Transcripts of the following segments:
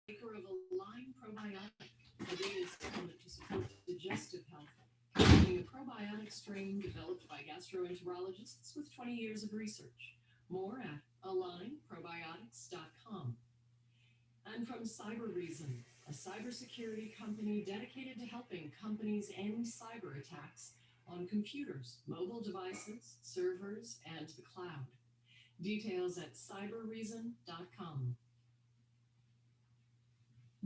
Maker of a Lyme probiotic, a daily supplement to support digestive health, containing a probiotic strain developed by gastroenterologists with 20 years of research. More at alignprobiotics.com. And from Cyber Reason, a cybersecurity company dedicated to helping companies end cyber attacks on computers, mobile devices, servers, and the cloud. Details at cyberreason.com.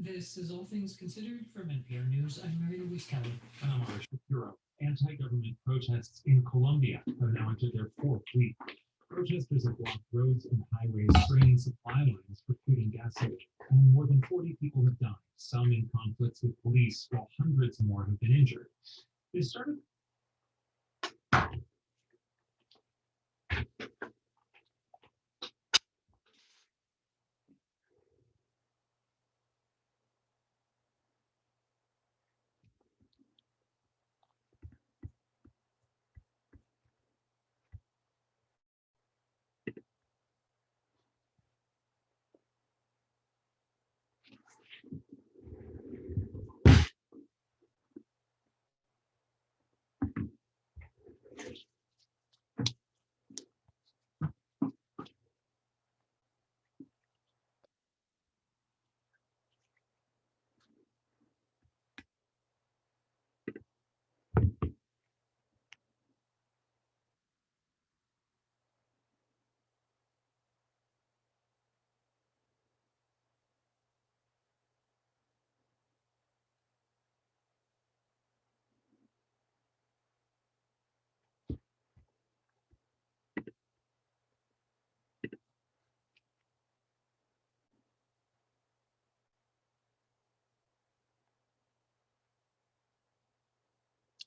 This is All Things Considered from NPR News. I'm Mary Louise Kelly. And I'm Irish Shapiro. Anti-government protests in Colombia have now entered their fourth week. Protesters have blocked roads and highways, straining supply lines for food and gasoline. And more than 40 people have died, some in conflicts with police, while hundreds more have been injured. They started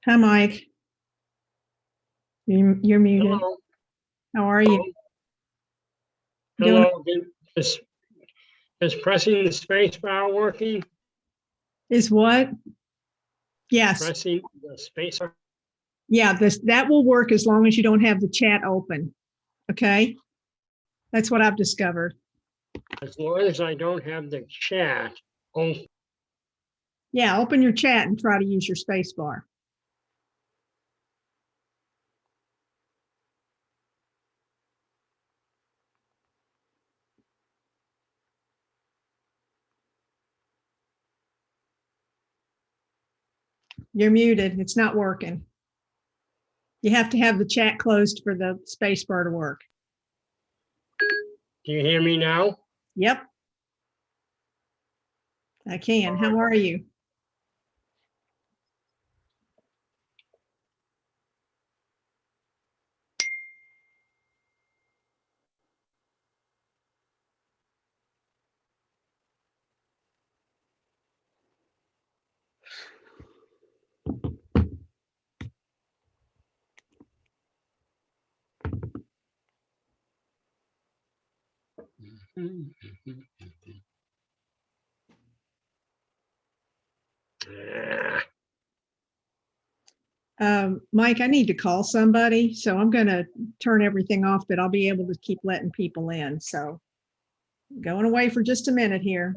Hi, Mike. You're muted. Hello. How are you? Hello. Is pressing the space bar working? Is what? Yes. Pressing the space bar? Yeah, that will work as long as you don't have the chat open. Okay? That's what I've discovered. As long as I don't have the chat. Oh, Yeah, open your chat and try to use your space bar. You're muted. It's not working. You have to have the chat closed for the space bar to work. do you hear me now? Yep. I can. How are you? Mike, I need to call somebody, so I'm going to turn everything off, but I'll be able to keep letting people in. So going away for just a minute here.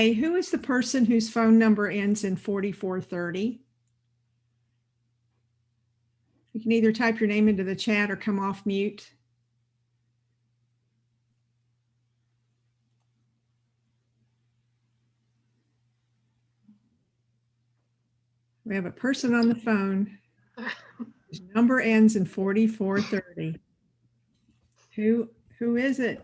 way, who is the person whose phone number ends in 4430? You can either type your name into the chat or come off mute. We have a person on the phone whose number ends in 4430. Who is it?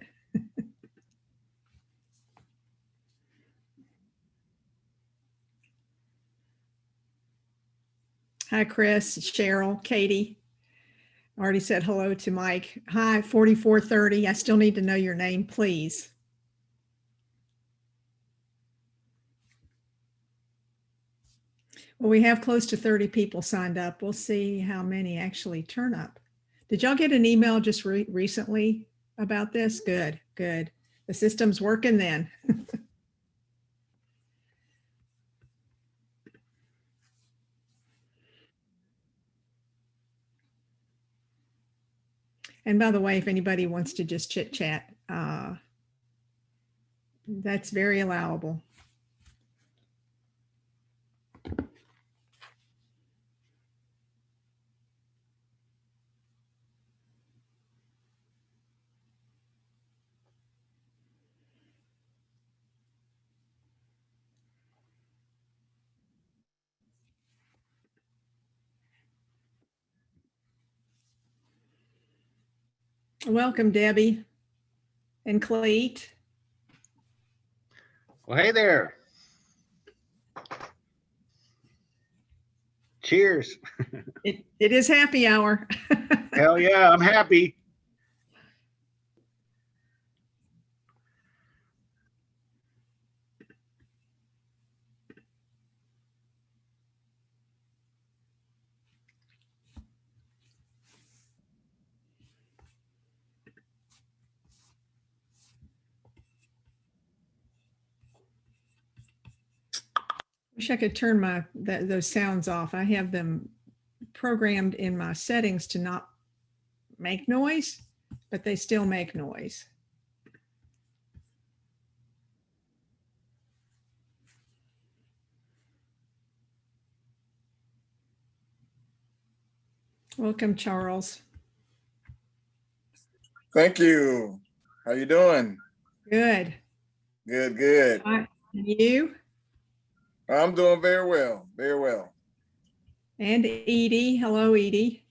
Hi, Chris, Cheryl, Katie. I already said hello to Mike. Hi, 4430. I still need to know your name, please. Well, we have close to 30 people signed up. We'll see how many actually turn up. Did y'all get an email just recently about this? Good, good. The system's working then. And by the way, if anybody wants to just chit chat, that's very allowable. Welcome, Debbie and Cleet. Well, hey there. Cheers. It is happy hour. Hell yeah, I'm happy. Wish I could turn those sounds off. I have them programmed in my settings to not make noise, but they still make noise. Welcome, Charles. Thank you. How you doing? Good. Good, good. And you? I'm doing very well, very well. And Edie. Hello, Edie.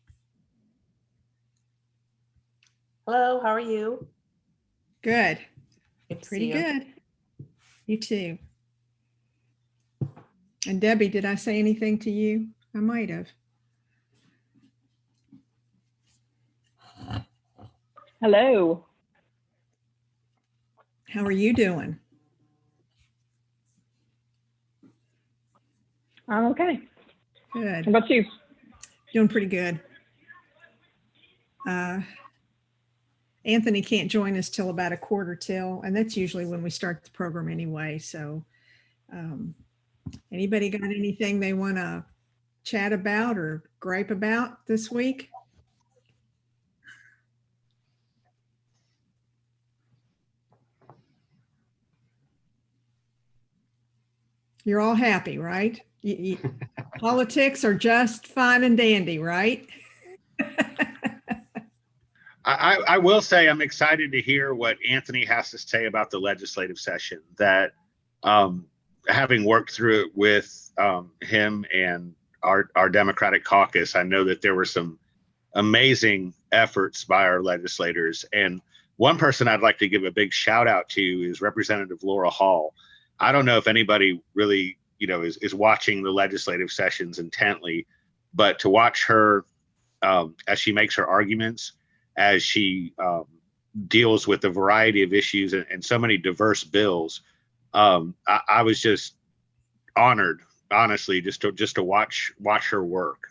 Hello, how are you? Good. Good to Pretty see you. good. You too. And Debbie, did I say anything to you? I might have. Hello. How are you doing? I'm okay. Good. How about you? Doing pretty good. Anthony can't join us till about 1:15, and that's usually when we start the program anyway. So anybody got anything they want to chat about or gripe about this week? You're all happy, right? Politics are just fine and dandy, right? I will say I'm excited to hear what Anthony has to say about the legislative session, that having worked through it with him and our Democratic caucus, I know that there were some amazing efforts by our legislators. And one person I'd like to give a big shout out to is Representative Laura Hall. I don't know if anybody really, is watching the legislative sessions intently, but to watch her as she makes her arguments, as she deals with a variety of issues and so many diverse bills, I was just honored, honestly, just to watch her work.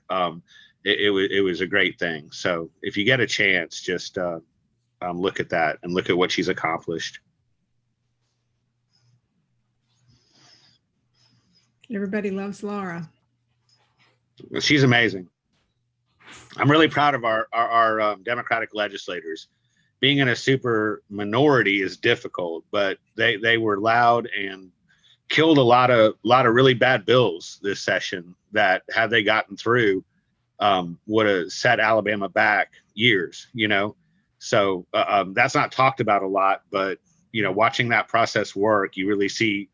It was a great thing. So if you get a chance, just look at that and look at what she's accomplished. Everybody loves Laura. She's amazing. I'm really proud of our Democratic legislators. Being in a super minority is difficult, but they were loud and killed a lot of really bad bills this session that, had they gotten through, would have set Alabama back years, So that's not talked about a lot, but watching that process work, you really see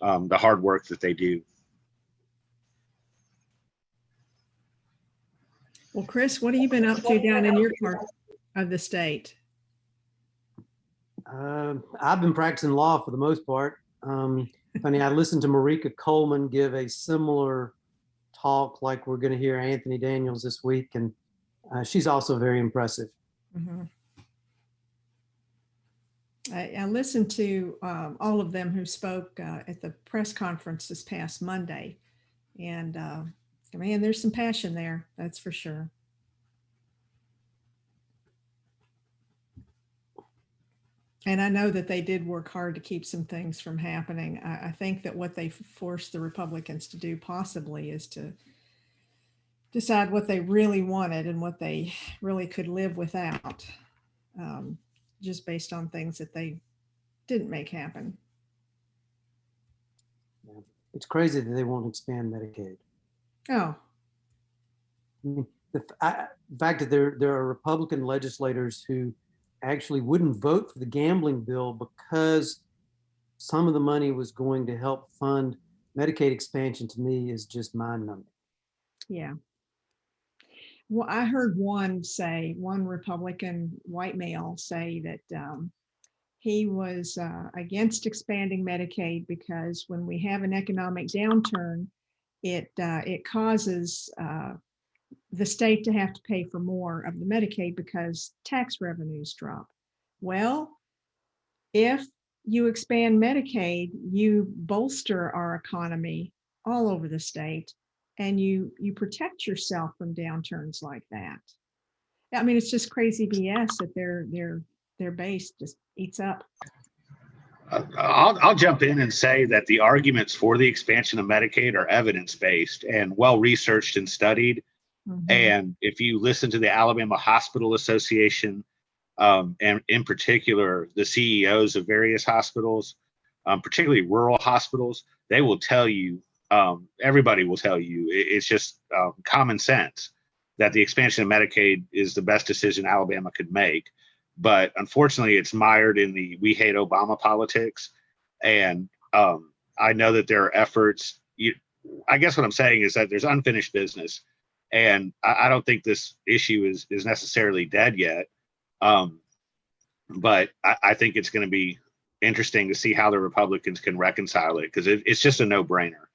the hard work that they do. Well, Chris, what have you been up to down in your part of the state? I've been practicing law for the most part. Funny, I listened to Marika Coleman give a similar talk like we're going to hear Anthony Daniels this week, and she's also very impressive. Mhm. I listened to all of them who spoke at the press conference this past Monday, and man, there's some passion there, that's for sure. And I know that they did work hard to keep some things from happening. I think that what they forced the Republicans to do possibly is to decide what they really wanted and what they really could live without, just based on things that they didn't make happen. It's crazy that they won't expand Medicaid. Oh, I mean, the fact that there are Republican legislators who actually wouldn't vote for the gambling bill because some of the money was going to help fund Medicaid expansion, to me is just mind-numbing. yeah. Well, I heard one Republican white male say that he was against expanding Medicaid because when we have an economic downturn, it causes the state to have to pay for more of the Medicaid because tax revenues drop. Well, if you expand Medicaid, you bolster our economy all over the state, and you protect yourself from downturns like that. I mean, it's just crazy BS that their base just eats up. I'll jump in and say that the arguments for the expansion of Medicaid are evidence-based and well-researched and studied. Mhm. And if you listen to the Alabama Hospital Association, and in particular, the CEOs of various hospitals, particularly rural hospitals, they will tell you, everybody will tell you, it's just common sense that the expansion of Medicaid is the best decision Alabama could make. But unfortunately, it's mired in the "we hate Obama" politics. And I know that there are efforts. I guess what I'm saying is that there's unfinished business. And I don't think this issue is necessarily dead yet. But I think it's going to be interesting to see how the Republicans can reconcile it, because it's just a no-brainer.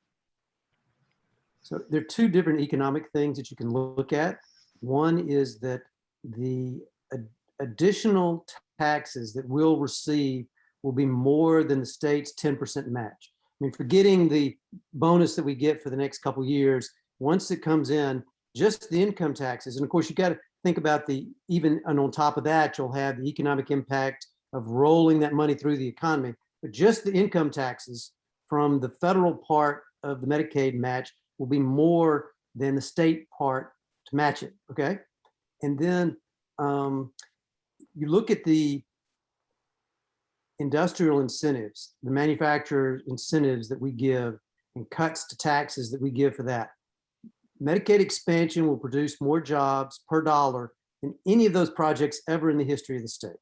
So there are two different economic things that you can look at. One is that the additional taxes that we'll receive will be more than the state's 10% match. I mean, forgetting the bonus that we get for the next couple of years, once it comes in, just the income taxes. And of course, you got to think about and on top of that, you'll have the economic impact of rolling that money through the economy. But just the income taxes from the federal part of the Medicaid match will be more than the state part to match it, okay? And then you look at the industrial incentives, the manufacturer incentives that we give, and cuts to taxes that we give for that. Medicaid expansion will produce more jobs per dollar than any of those projects ever in the history of the state.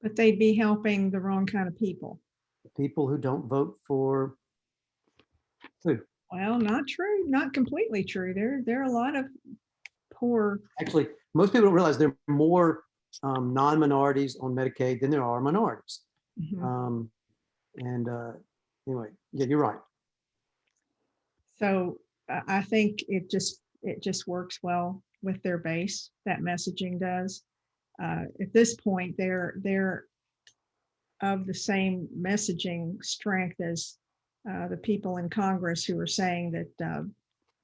But they'd be helping the wrong kind of people. People who don't vote for who? Well, not true, not completely true. There are a lot of poor. Actually, most people don't realize there are more non-minorities on Medicaid than there are minorities. Mhm. Anyway, yeah, you're right. So I think it just works well with their base. That messaging does. At this point, they're of the same messaging strength as the people in Congress who are saying that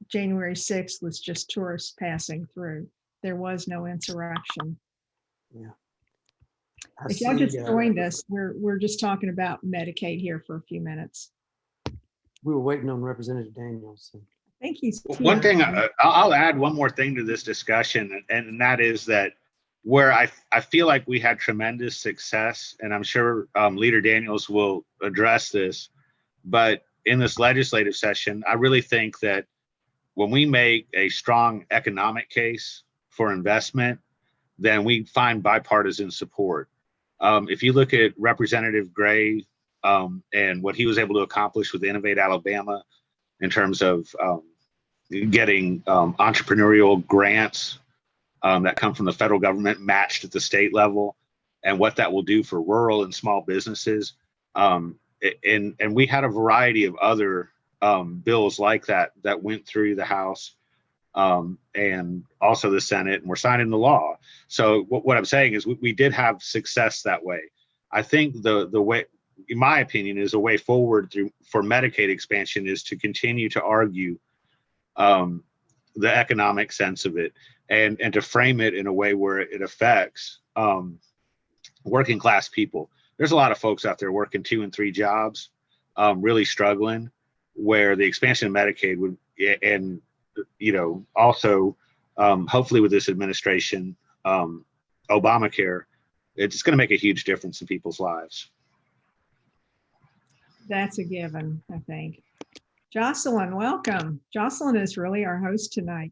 January 6th was just tourists passing through. There was no insurrection. Yeah. If y'all just joined us, we're just talking about Medicaid here for a few minutes. We were waiting on Representative Daniels. So. I think he's One thing, I'll add one more thing to this discussion, and that is that where I feel like we had tremendous success, and I'm sure Leader Daniels will address this, but in this legislative session, I really think that when we make a strong economic case for investment, then we find bipartisan support. If you look at Representative Gray and what he was able to accomplish with Innovate Alabama in terms of getting entrepreneurial grants that come from the federal government matched at the state level, and what that will do for rural and small businesses. And we had a variety of other bills like that went through the House and also the Senate, and we're signing the law. So what I'm saying is we did have success that way. I think the way, in my opinion, is a way forward for Medicaid expansion is to continue to argue the economic sense of it, and to frame it in a way where it affects working class people. There's a lot of folks out there working 2 and 3 jobs, really struggling, where the expansion of Medicaid would, and also hopefully with this administration, Obamacare, it's going to make a huge difference in people's lives. That's a given, I think. Jocelyn, welcome. Jocelyn is really our host tonight.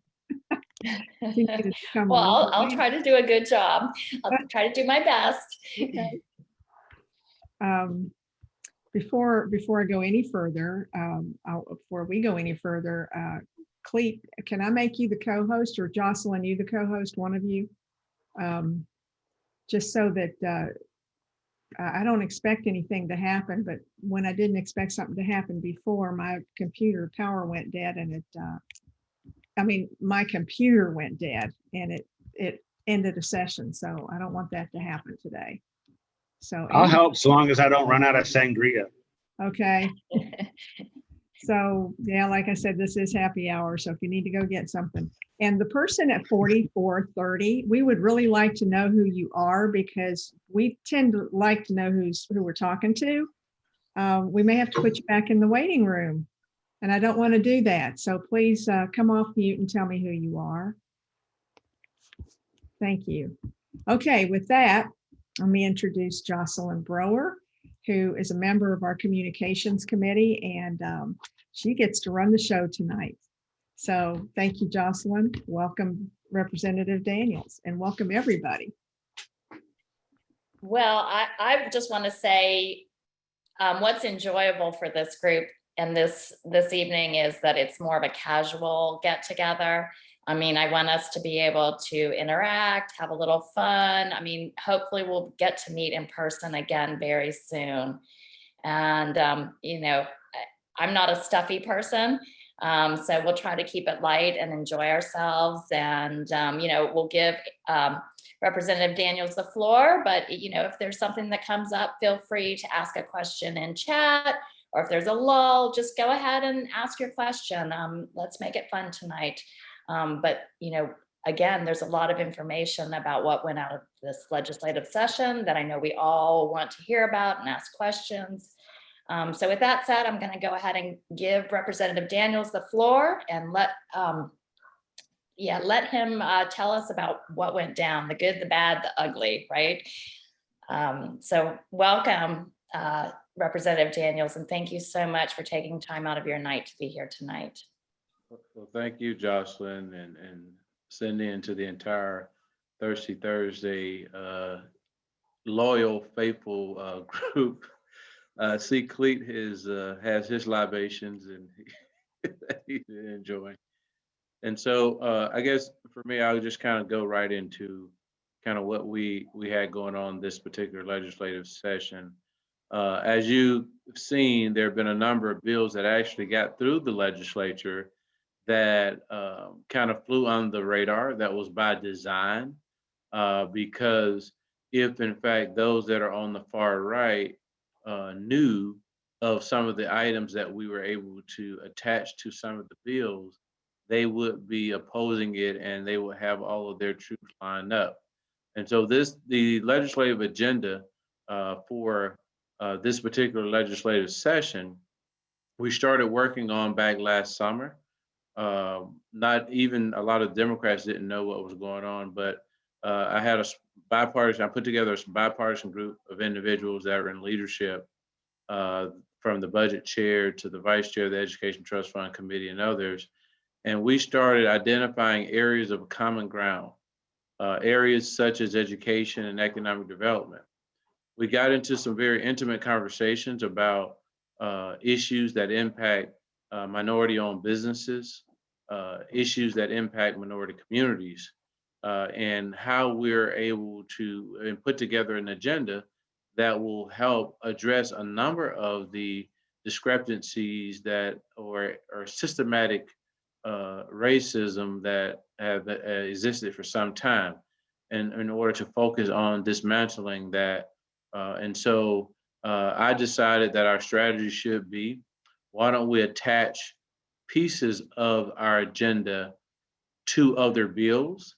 Well, I'll try to do a good job. I'll try to do my best. Okay. Before I go any further, before we go any further, Cleet, can I make you the co-host, or Jocelyn, you the co-host, one of you? Just so that I don't expect anything to happen, but when I didn't expect something to happen before, my computer power went dead, and my computer went dead, and it ended a session. So I don't want that to happen today. So I'll help so long as I don't run out of sangria. Okay. So yeah, like I said, this is happy hour. So if you need to go get something, and the person at 4430, we would really like to know who you are, because we tend to like to know who we're talking to. We may have to put you back in the waiting room, and I don't want to do that. So please come off mute and tell me who you are. Thank you. Okay, with that, let me introduce Jocelyn Broer, who is a member of our communications committee, and she gets to run the show tonight. So thank you, Jocelyn. Welcome, Representative Daniels, and welcome everybody. Well, I just want to say what's enjoyable for this group and this evening is that it's more of a casual get together. I mean, I want us to be able to interact, have a little fun. I mean, hopefully we'll get to meet in person again very soon. And, I'm not a stuffy person. So we'll try to keep it light and enjoy ourselves. And, we'll give Representative Daniels the floor. But, if there's something that comes up, feel free to ask a question in chat. Or if there's a lull, just go ahead and ask your question. Let's make it fun tonight. But, again, there's a lot of information about what went out of this legislative session that I know we all want to hear about and ask questions. So with that said, I'm going to go ahead and give Representative Daniels the floor and let him tell us about what went down, the good, the bad, the ugly, right? So welcome, Representative Daniels, and thank you so much for taking time out of your night to be here tonight. Well, thank you, Jocelyn, and Cindy, and to the entire Thirsty Thursday loyal, faithful group. See, Cleet has his libations, and he's enjoying. And so I guess for me, I'll just kind of go right into kind of what we had going on this particular legislative session. As you've seen, there have been a number of bills that actually got through the legislature that kind of flew on the radar. That was by design, because if in fact those that are on the far right knew of some of the items that we were able to attach to some of the bills, they would be opposing it, and they would have all of their troops lined up. And so the legislative agenda for this particular legislative session, we started working on back last summer. Not even a lot of Democrats didn't know what was going on, but I put together a bipartisan group of individuals that are in leadership, from the budget chair to the vice chair of the Education Trust Fund Committee and others. And we started identifying areas of common ground, areas such as education and economic development. We got into some very intimate conversations about issues that impact minority-owned businesses, issues that impact minority communities, and how we're able to put together an agenda that will help address a number of the discrepancies that or systematic racism that have existed for some time, and in order to focus on dismantling that. And so I decided that our strategy should be, why don't we attach pieces of our agenda to other bills?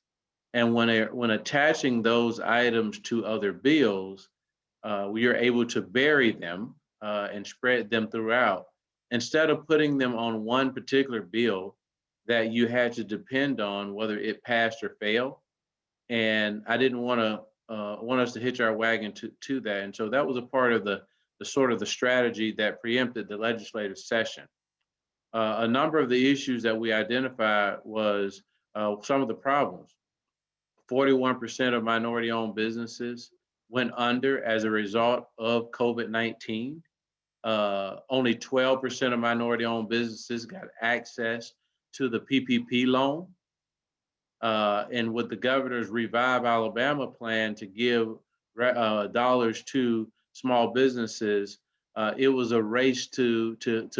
And when attaching those items to other bills, we are able to bury them and spread them throughout, instead of putting them on one particular bill that you had to depend on whether it passed or failed. And I didn't want us to hitch our wagon to that. And so that was a part of the sort of the strategy that preempted the legislative session. A number of the issues that we identified was some of the problems. 41% of minority-owned businesses went under as a result of COVID-19. Only 12% of minority-owned businesses got access to the PPP loan. And with the governor's Revive Alabama plan to give dollars to small businesses, it was a race to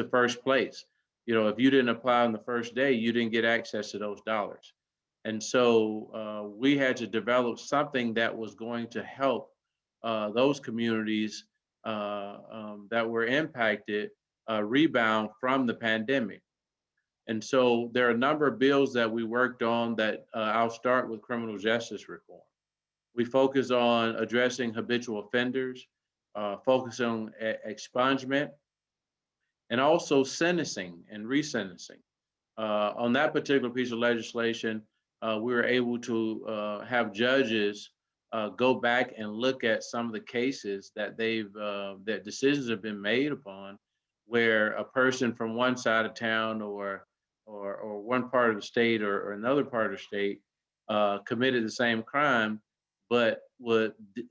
first place. You know, if you didn't apply on the first day, you didn't get access to those dollars. And so we had to develop something that was going to help those communities that were impacted rebound from the pandemic. And so there are a number of bills that we worked on that I'll start with criminal justice reform. We focus on addressing habitual offenders, focus on expungement, and also sentencing and resentencing. On that particular piece of legislation, we were able to have judges go back and look at some of the cases that that decisions have been made upon, where a person from one side of town or one part of the state or another part of the state committed the same crime, but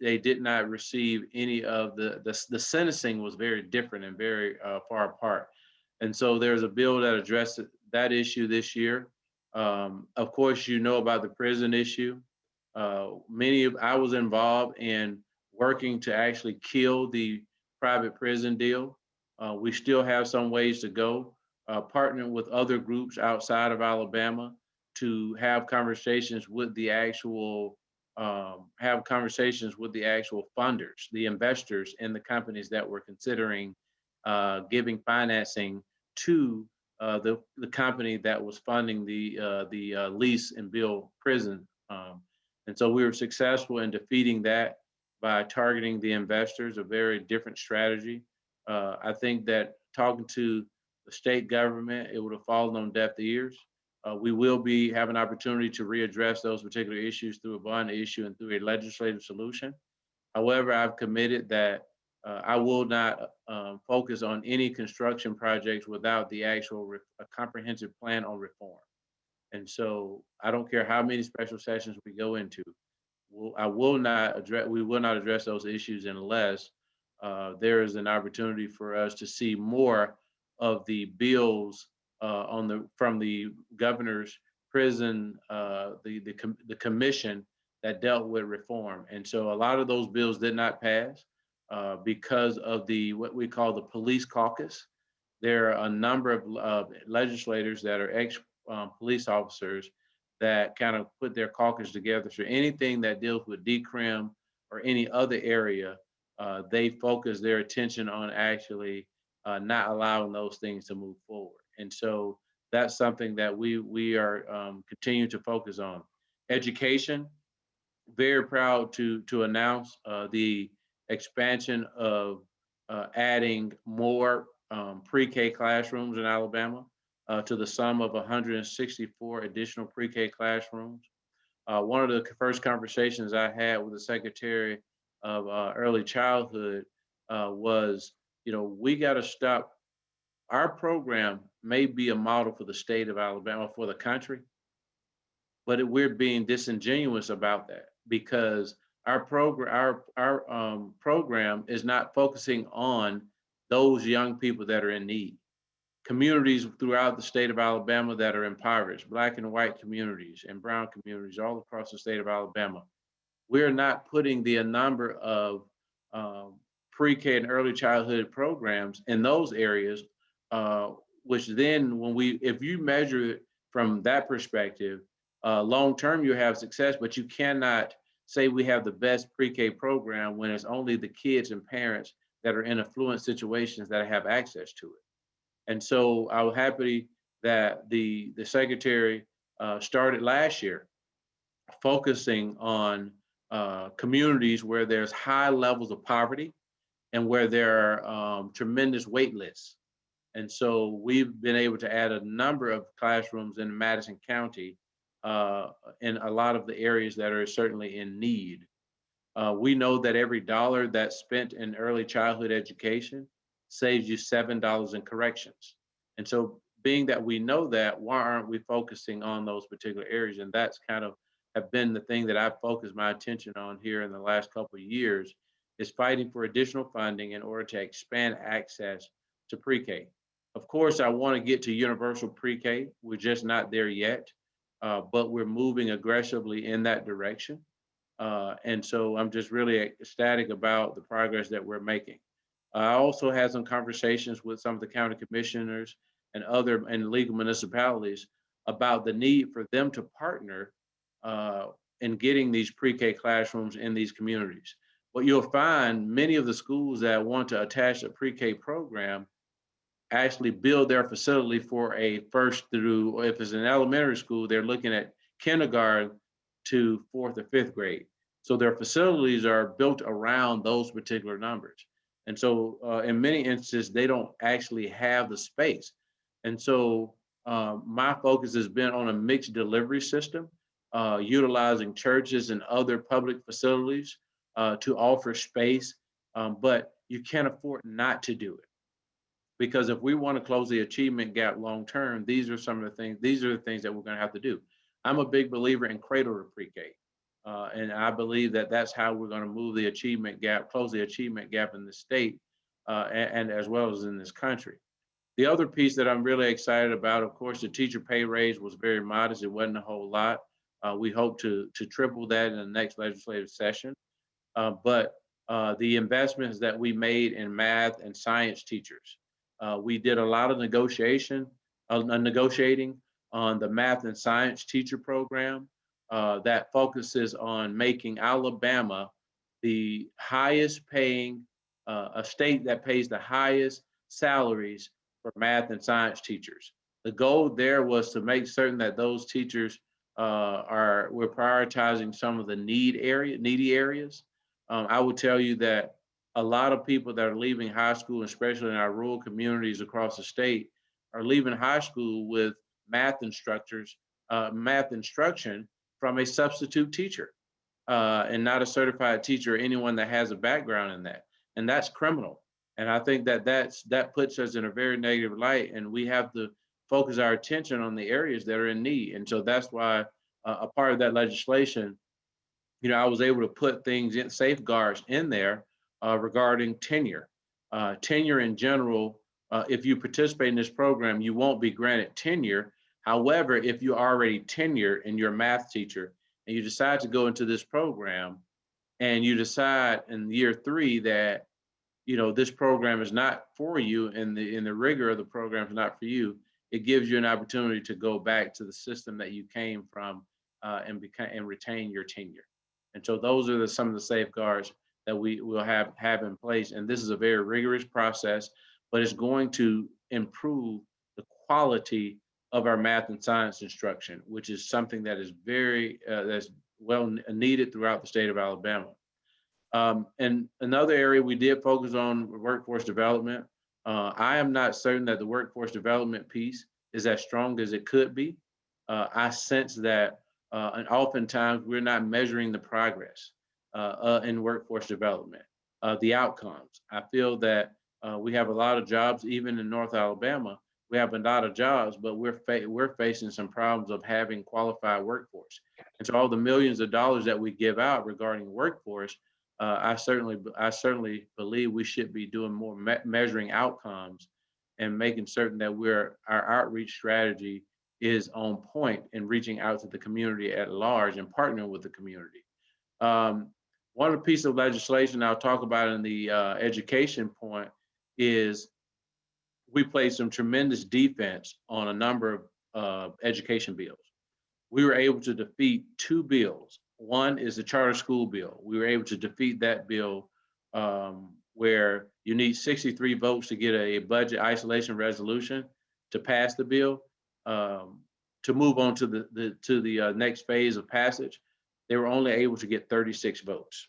they did not receive any of the sentencing was very different and very far apart. And so there's a bill that addressed that issue this year. Of course, you know about the prison issue. I was involved in working to actually kill the private prison deal. We still have some ways to go, partnering with other groups outside of Alabama to have conversations with the actual funders, the investors in the companies that were considering giving financing to the company that was funding the lease and build prison. And so we were successful in defeating that by targeting the investors, a very different strategy. I think that talking to the state government, it would have fallen on deaf ears. We will have an opportunity to readdress those particular issues through a bond issue and through a legislative solution. However, I've committed that I will not focus on any construction projects without the actual comprehensive plan on reform. And so I don't care how many special sessions we go into, we will not address those issues unless there is an opportunity for us to see more of the bills from the governor's prison, the commission that dealt with reform. And so a lot of those bills did not pass because of what we call the police caucus. There are a number of legislators that are ex-police officers that kind of put their caucus together. So anything that deals with decrim or any other area, they focus their attention on actually not allowing those things to move forward. And so that's something that we are continuing to focus on. Education, very proud to announce the expansion of adding more pre-K classrooms in Alabama to the sum of 164 additional pre-K classrooms. One of the first conversations I had with the Secretary of Early Childhood was, we got to stop. Our program may be a model for the state of Alabama, for the country, but we're being disingenuous about that because our program is not focusing on those young people that are in need. Communities throughout the state of Alabama that are impoverished, Black and white communities and brown communities all across the state of Alabama. We're not putting the number of pre-K and early childhood programs in those areas, which then if you measure it from that perspective, long-term you have success, but you cannot say we have the best pre-K program when it's only the kids and parents that are in affluent situations that have access to it. And so I was happy that the secretary started last year focusing on communities where there's high levels of poverty and where there are tremendous wait lists. And so we've been able to add a number of classrooms in Madison County in a lot of the areas that are certainly in need. We know that every dollar that's spent in early childhood education saves you $7 in corrections. And so being that we know that, why aren't we focusing on those particular areas? And that's kind of have been the thing that I've focused my attention on here in the last couple of years, is fighting for additional funding in order to expand access to pre-K. Of course, I want to get to universal pre-K. We're just not there yet, but we're moving aggressively in that direction. And so I'm just really ecstatic about the progress that we're making. I also had some conversations with some of the county commissioners and legal municipalities about the need for them to partner in getting these pre-K classrooms in these communities. What you'll find, many of the schools that want to attach a pre-K program actually build their facility for a first through, or if it's an elementary school, they're looking at kindergarten to 4th or 5th grade. So their facilities are built around those particular numbers. And so in many instances, they don't actually have the space. And so my focus has been on a mixed delivery system, utilizing churches and other public facilities to offer space, but you can't afford not to do it. Because if we want to close the achievement gap long-term, these are the things that we're going to have to do. I'm a big believer in cradle to pre-K. And I believe that that's how we're going to move the achievement gap, close the achievement gap in the state and as well as in this country. The other piece that I'm really excited about, of course, the teacher pay raise was very modest. It wasn't a whole lot. We hope to triple that in the next legislative session. But the investments that we made in math and science teachers, we did a lot of negotiating on the math and science teacher program that focuses on making Alabama the highest paying, a state that pays the highest salaries for math and science teachers. The goal there was to make certain that those teachers we're prioritizing some of the needy areas. I would tell you that a lot of people that are leaving high school, especially in our rural communities across the state, are leaving high school with math instruction from a substitute teacher and not a certified teacher or anyone that has a background in that. And that's criminal. And I think that puts us in a very negative light, and we have to focus our attention on the areas that are in need. And so that's why a part of that legislation, I was able to put safeguards in there regarding tenure. Tenure in general, if you participate in this program, you won't be granted tenure. However, if you're already tenured and you're a math teacher and you decide to go into this program and you decide in year 3 that, this program is not for you and the rigor of the program is not for you, it gives you an opportunity to go back to the system that you came from and retain your tenure. And so those are some of the safeguards that we will have in place. And this is a very rigorous process, but it's going to improve the quality of our math and science instruction, which is something that is that's well needed throughout the state of Alabama. And another area we did focus on workforce development. I am not certain that the workforce development piece is as strong as it could be. I sense that and oftentimes we're not measuring the progress in workforce development, the outcomes. I feel that we have a lot of jobs, even in North Alabama. We have a lot of jobs, but we're facing some problems of having qualified workforce. And so all the millions of dollars that we give out regarding workforce, I certainly believe we should be doing more measuring outcomes and making certain that our outreach strategy is on point and reaching out to the community at large and partnering with the community. One of the pieces of legislation I'll talk about in the education point is we played some tremendous defense on a number of education bills. We were able to defeat 2 bills. One is the charter school bill. We were able to defeat that bill where you need 63 votes to get a budget isolation resolution to pass the bill. To move on to the next phase of passage, they were only able to get 36 votes.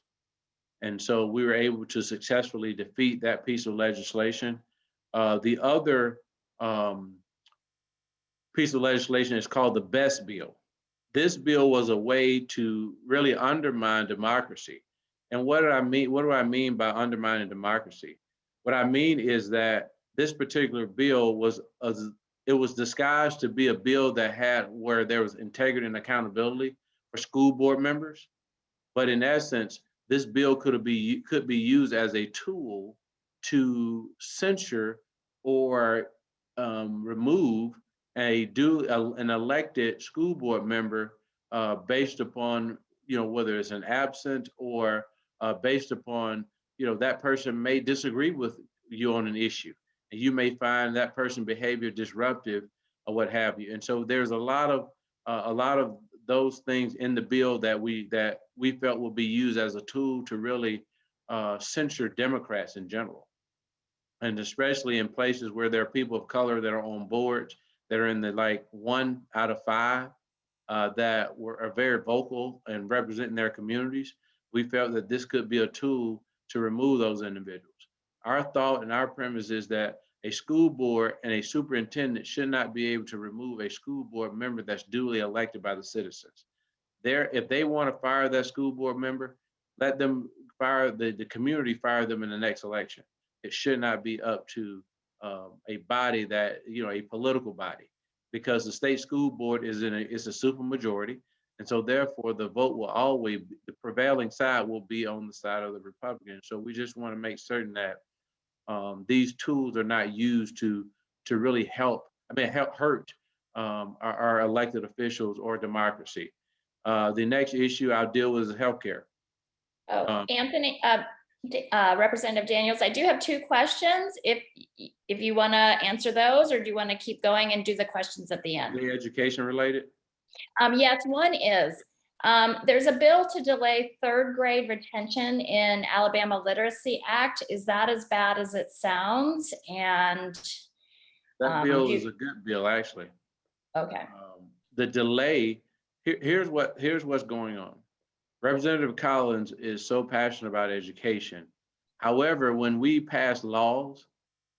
And so we were able to successfully defeat that piece of legislation. The other piece of legislation is called the BEST bill. This bill was a way to really undermine democracy. And what do I mean? What do I mean by undermining democracy? What I mean is that this particular bill was disguised to be a bill that had where there was integrity and accountability for school board members. But in essence, this bill could be used as a tool to censure or remove an elected school board member based upon, whether it's an absent or based upon, that person may disagree with you on an issue, and you may find that person behavior disruptive or what have you. And so there's a lot of those things in the bill that we felt will be used as a tool to really censure Democrats in general. And especially in places where there are people of color that are on boards that are in the 1 out of 5 that are very vocal and representing their communities, we felt that this could be a tool to remove those individuals. Our thought and our premise is that a school board and a superintendent should not be able to remove a school board member that's duly elected by the citizens. If they want to fire that school board member, let them fire the community, fire them in the next election. It should not be up to a body that, a political body, because the state school board is a super majority. And so therefore the vote will always, the prevailing side will be on the side of the Republicans. So we just want to make certain that these tools are not used to really hurt our elected officials or democracy. The next issue I'll deal with is healthcare. Anthony, Representative Daniels, I do have 2 questions. If you want to answer those, or do you want to keep going and do the questions at the end? Are they education related? Yes, one is, there's a bill to delay 3rd grade retention in Alabama Literacy Act. Is that as bad as it sounds? And that bill is a good bill, actually. Okay. The delay, here's what's going on. Representative Collins is so passionate about education. However, when we pass laws,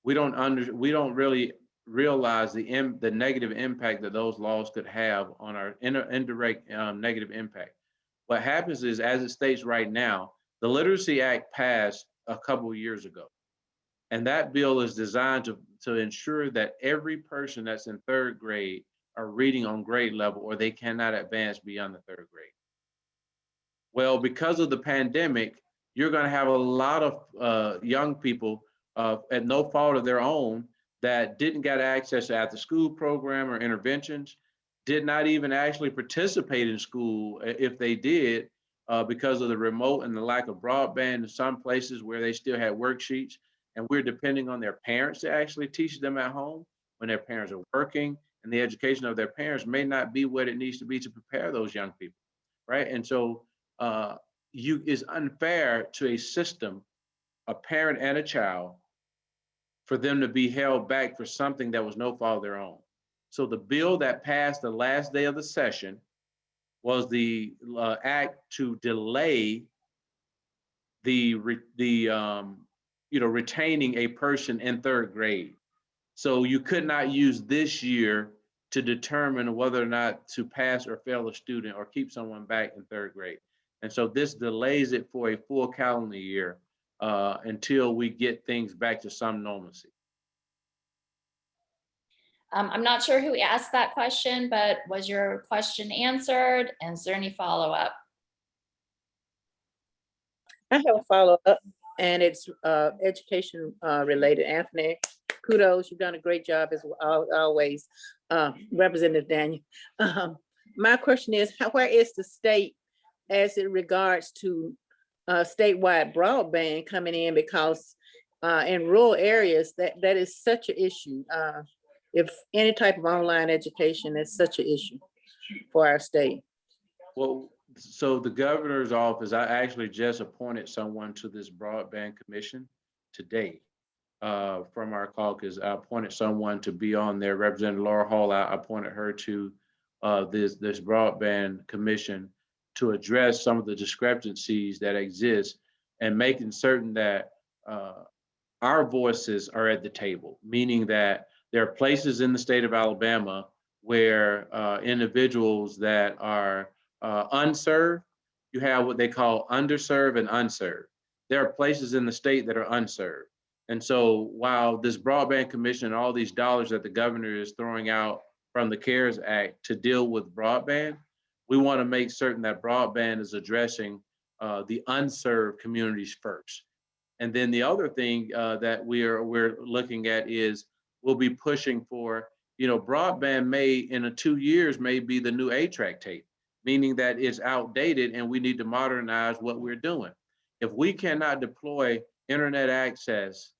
we don't really realize the negative impact that those laws could have on our indirect negative impact. What happens is, as it states right now, the Literacy Act passed a couple of years ago. And that bill is designed to ensure that every person that's in 3rd grade are reading on grade level, or they cannot advance beyond the 3rd grade. Well, because of the pandemic, you're going to have a lot of young people at no fault of their own that didn't get access to after school program or interventions, did not even actually participate in school if they did, because of the remote and the lack of broadband in some places where they still had worksheets. And we're depending on their parents to actually teach them at home when their parents are working, and the education of their parents may not be what it needs to be to prepare those young people, right? And so it's unfair to a system, a parent and a child, for them to be held back for something that was no fault of their own. So the bill that passed the last day of the session was the act to delay the retaining a person in 3rd grade. So you could not use this year to determine whether or not to pass or fail a student or keep someone back in third grade. And so this delays it for a full calendar year until we get things back to some normalcy. I'm not sure who asked that question, but was your question answered? And is there any follow-up? I have a follow-up, and it's education related. Anthony, kudos, you've done a great job as always, Representative Daniel. My question is, where is the state as it regards to statewide broadband coming in? Because in rural areas, that is such an issue. If any type of online education is such an issue for our state. Well, so the governor's office, I actually just appointed someone to this broadband commission today from our caucus. I appointed someone to be on there. Representative Laura Hall, I appointed her to this broadband commission to address some of the discrepancies that exist and making certain that our voices are at the table, meaning that there are places in the state of Alabama where individuals that are unserved, you have what they call underserved and unserved. There are places in the state that are unserved. And so while this broadband commission and all these dollars that the governor is throwing out from the CARES Act to deal with broadband, we want to make certain that broadband is addressing the unserved communities first. And then the other thing that we're looking at is we'll be pushing for, broadband may in 2 years may be the new 8-track tape, meaning that it's outdated and we need to modernize what we're doing. If we cannot deploy internet access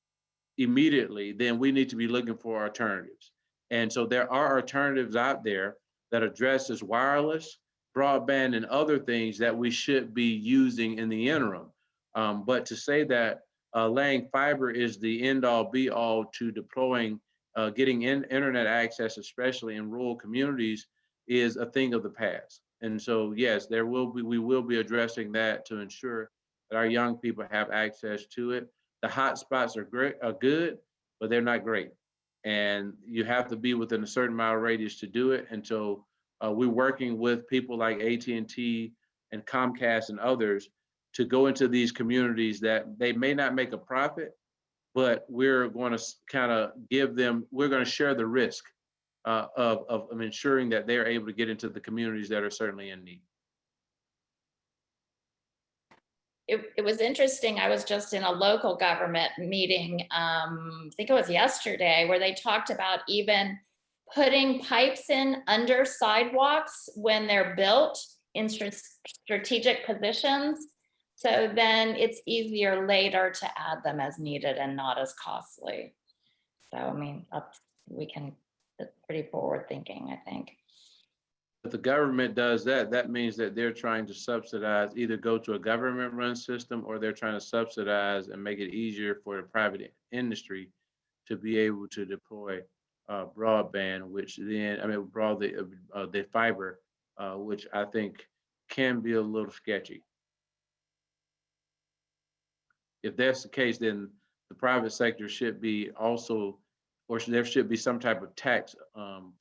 immediately, then we need to be looking for alternatives. And so there are alternatives out there that addresses wireless, broadband, and other things that we should be using in the interim. But to say that laying fiber is the end all be all to deploying getting internet access, especially in rural communities, is a thing of the past. And so, yes, we will be addressing that to ensure that our young people have access to it. The hotspots are good, but they're not great. And you have to be within a certain mile radius to do it. And so we're working with people like AT&T and Comcast and others to go into these communities that they may not make a profit, but we're going to kind of we're going to share the risk of ensuring that they're able to get into the communities that are certainly in need. It was interesting. I was just in a local government meeting, I think it was yesterday, where they talked about even putting pipes in under sidewalks when they're built in strategic positions. So then it's easier later to add them as needed and not as costly. So, I mean, it's pretty forward thinking, I think. If the government does that, that means that they're trying to subsidize, either go to a government run system or they're trying to subsidize and make it easier for the private industry to be able to deploy broadband, which then, the fiber, which I think can be a little sketchy. If that's the case, then the private sector should be also, or there should be some type of tax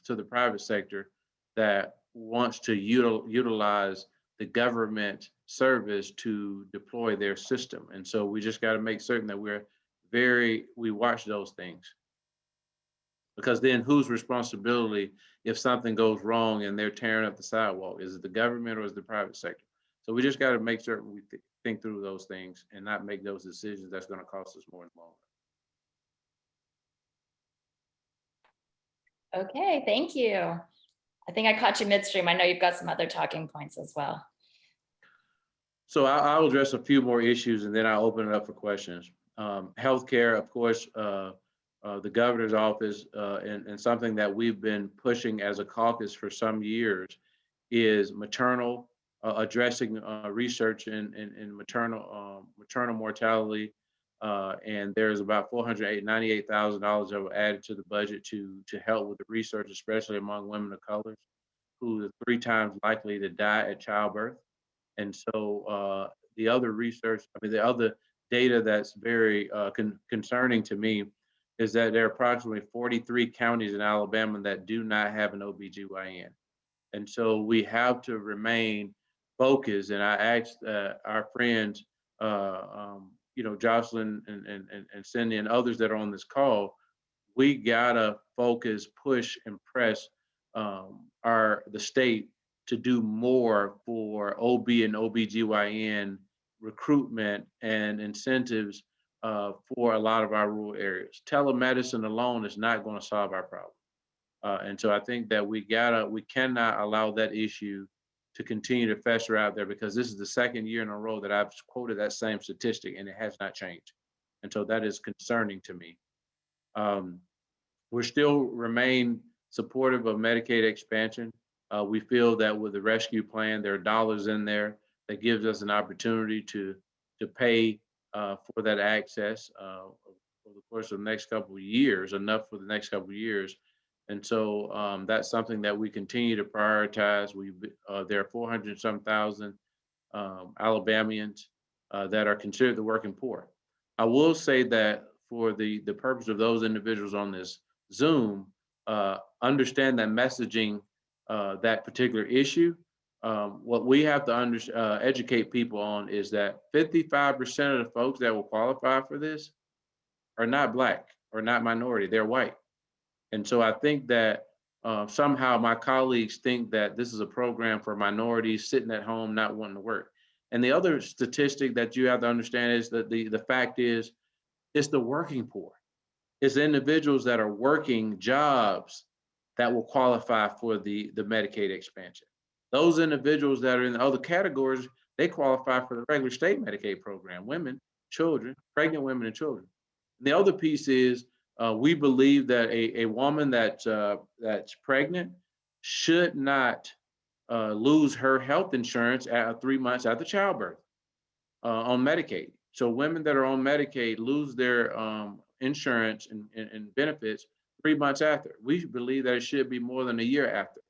to the private sector that wants to utilize the government service to deploy their system. And so we just got to make certain that we watch those things. Because then whose responsibility if something goes wrong and they're tearing up the sidewalk? Is it the government or is it the private sector? So we just got to make certain we think through those things and not make those decisions that's going to cost us more in the long run. Okay, thank you. I think I caught you midstream. I know you've got some other talking points as well. So I'll address a few more issues and then I'll open it up for questions. Healthcare, of course, the governor's office and something that we've been pushing as a caucus for some years is maternal, addressing research in maternal mortality. And there's about $498,000 that were added to the budget to help with the research, especially among women of color, who are 3 times likely to die at childbirth. And so the other research, the other data that's very concerning to me is that there are approximately 43 counties in Alabama that do not have an OBGYN. And so we have to remain focused. And I asked our friends, Jocelyn and Cindy and others that are on this call, we gotta focus, push, and press the state to do more for OB and OBGYN recruitment and incentives for a lot of our rural areas. Telemedicine alone is not going to solve our problem. And so I think that we cannot allow that issue to continue to fester out there, because this is the second year in a row that I've quoted that same statistic and it has not changed. And so that is concerning to me. We still remain supportive of Medicaid expansion. We feel that with the rescue plan, there are dollars in there that gives us an opportunity to pay for that access over the course of the next couple of years, enough for the next couple of years. And so that's something that we continue to prioritize. There are 400 some thousand Alabamians that are considered the working poor. I will say that for the purpose of those individuals on this Zoom, understand that messaging that particular issue, what we have to educate people on is that 55% of the folks that will qualify for this are not Black or not minority, they're white. And so I think that somehow my colleagues think that this is a program for minorities sitting at home not wanting to work. And the other statistic that you have to understand is that the fact is, it's the working poor. It's individuals that are working jobs that will qualify for the Medicaid expansion. Those individuals that are in the other categories, they qualify for the regular state Medicaid program, women, children, pregnant women and children. And the other piece is, we believe that a woman that's pregnant should not lose her health insurance at 3 months after childbirth on Medicaid. So women that are on Medicaid lose their insurance and benefits 3 months after. We believe that it should be more than a year after,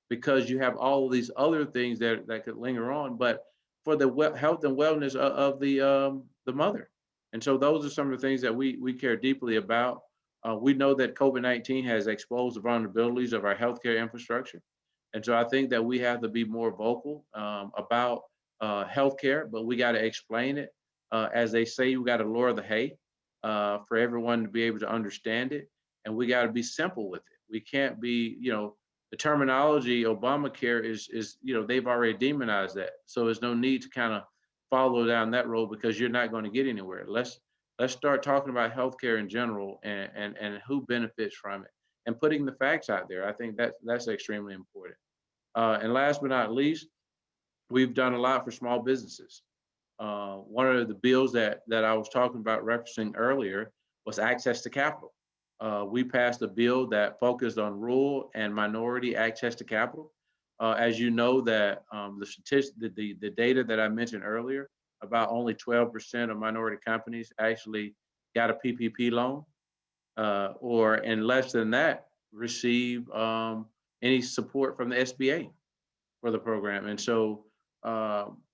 because you have all of these other things that could linger on, but for the health and wellness of the mother. And so those are some of the things that we care deeply about. We know that COVID-19 has exposed the vulnerabilities of our healthcare infrastructure. And so I think that we have to be more vocal about healthcare, but we got to explain it. As they say, we got to lower the hay for everyone to be able to understand it. And we got to be simple with it. We can't be, the terminology Obamacare is, they've already demonized that. So there's no need to kind of follow down that road, because you're not going to get anywhere. Let's start talking about healthcare in general and who benefits from it, and putting the facts out there. I think that's extremely important. And last but not least, we've done a lot for small businesses. One of the bills that I was talking about referencing earlier was access to capital. We passed a bill that focused on rural and minority access to capital. As you know, that the data that I mentioned earlier, about only 12% of minority companies actually got a PPP loan, or in less than that receive any support from the SBA for the program. And so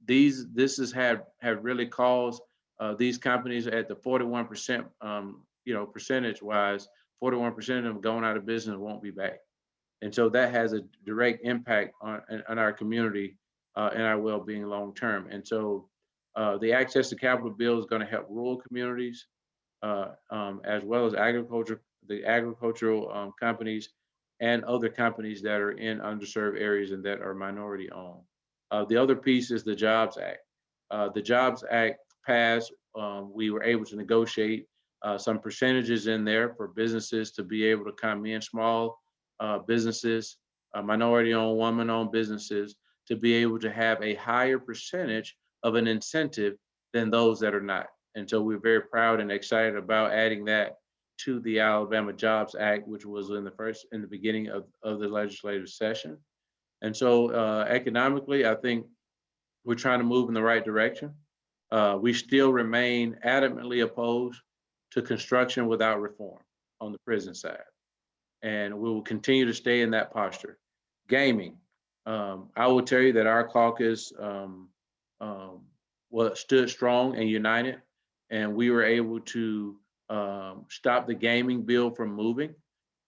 this has have really caused these companies at the 41%, percentage wise, 41% of them going out of business and won't be back. And so that has a direct impact on our community and our well-being long term. And so the access to capital bill is going to help rural communities as well as the agricultural companies and other companies that are in underserved areas and that are minority owned. The other piece is the Jobs Act. The Jobs Act passed. We were able to negotiate some percentages in there for businesses to be able to come in, small businesses, minority-owned, woman-owned businesses, to be able to have a higher percentage of an incentive than those that are not. And so we're very proud and excited about adding that to the Alabama Jobs Act, which was in the beginning of the legislative session. And so economically, I think we're trying to move in the right direction. We still remain adamantly opposed to construction without reform on the prison side. And we will continue to stay in that posture. Gaming. I will tell you that our caucus stood strong and united, and we were able to stop the gaming bill from moving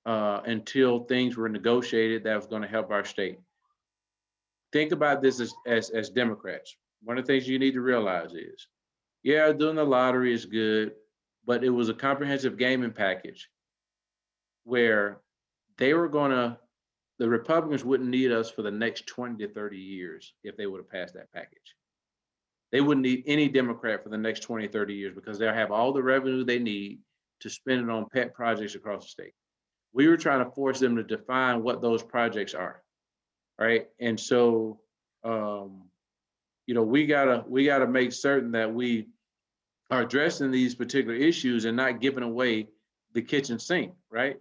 until things were negotiated that was going to help our state. Think about this as Democrats. One of the things you need to realize is, yeah, doing the lottery is good, but it was a comprehensive gaming package where they were the Republicans wouldn't need us for the next 20 to 30 years if they would have passed that package. They wouldn't need any Democrat for the next 20, 30 years because they'll have all the revenue they need to spend it on pet projects across the state. We were trying to force them to define what those projects are, right? And so, we gotta make certain that we are addressing these particular issues and not giving away the kitchen sink, right?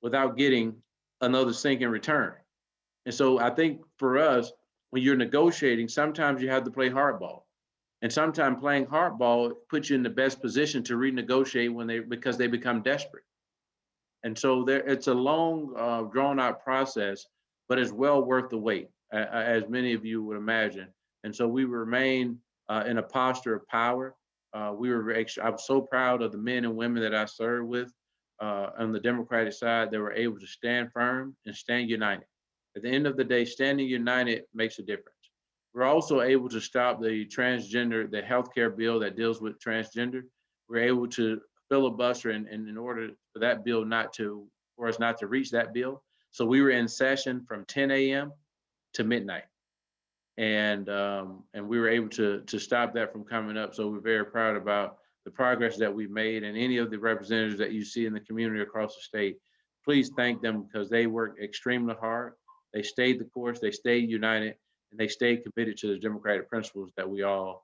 Without getting another sink in return. And so I think for us, when you're negotiating, sometimes you have to play hardball. And sometimes playing hardball puts you in the best position to renegotiate because they become desperate. And so it's a long, drawn out process, but it's well worth the wait, as many of you would imagine. And so we remain in a posture of power. I'm so proud of the men and women that I served with on the Democratic side that were able to stand firm and stand united. At the end of the day, standing united makes a difference. We're also able to stop the healthcare bill that deals with transgender. We're able to filibuster in order for that bill for us not to reach that bill. So we were in session from 10 a.m. to midnight. And we were able to stop that from coming up. So we're very proud about the progress that we've made, and any of the representatives that you see in the community across the state, please thank them because they worked extremely hard. They stayed the course, they stayed united, and they stayed committed to the democratic principles that we all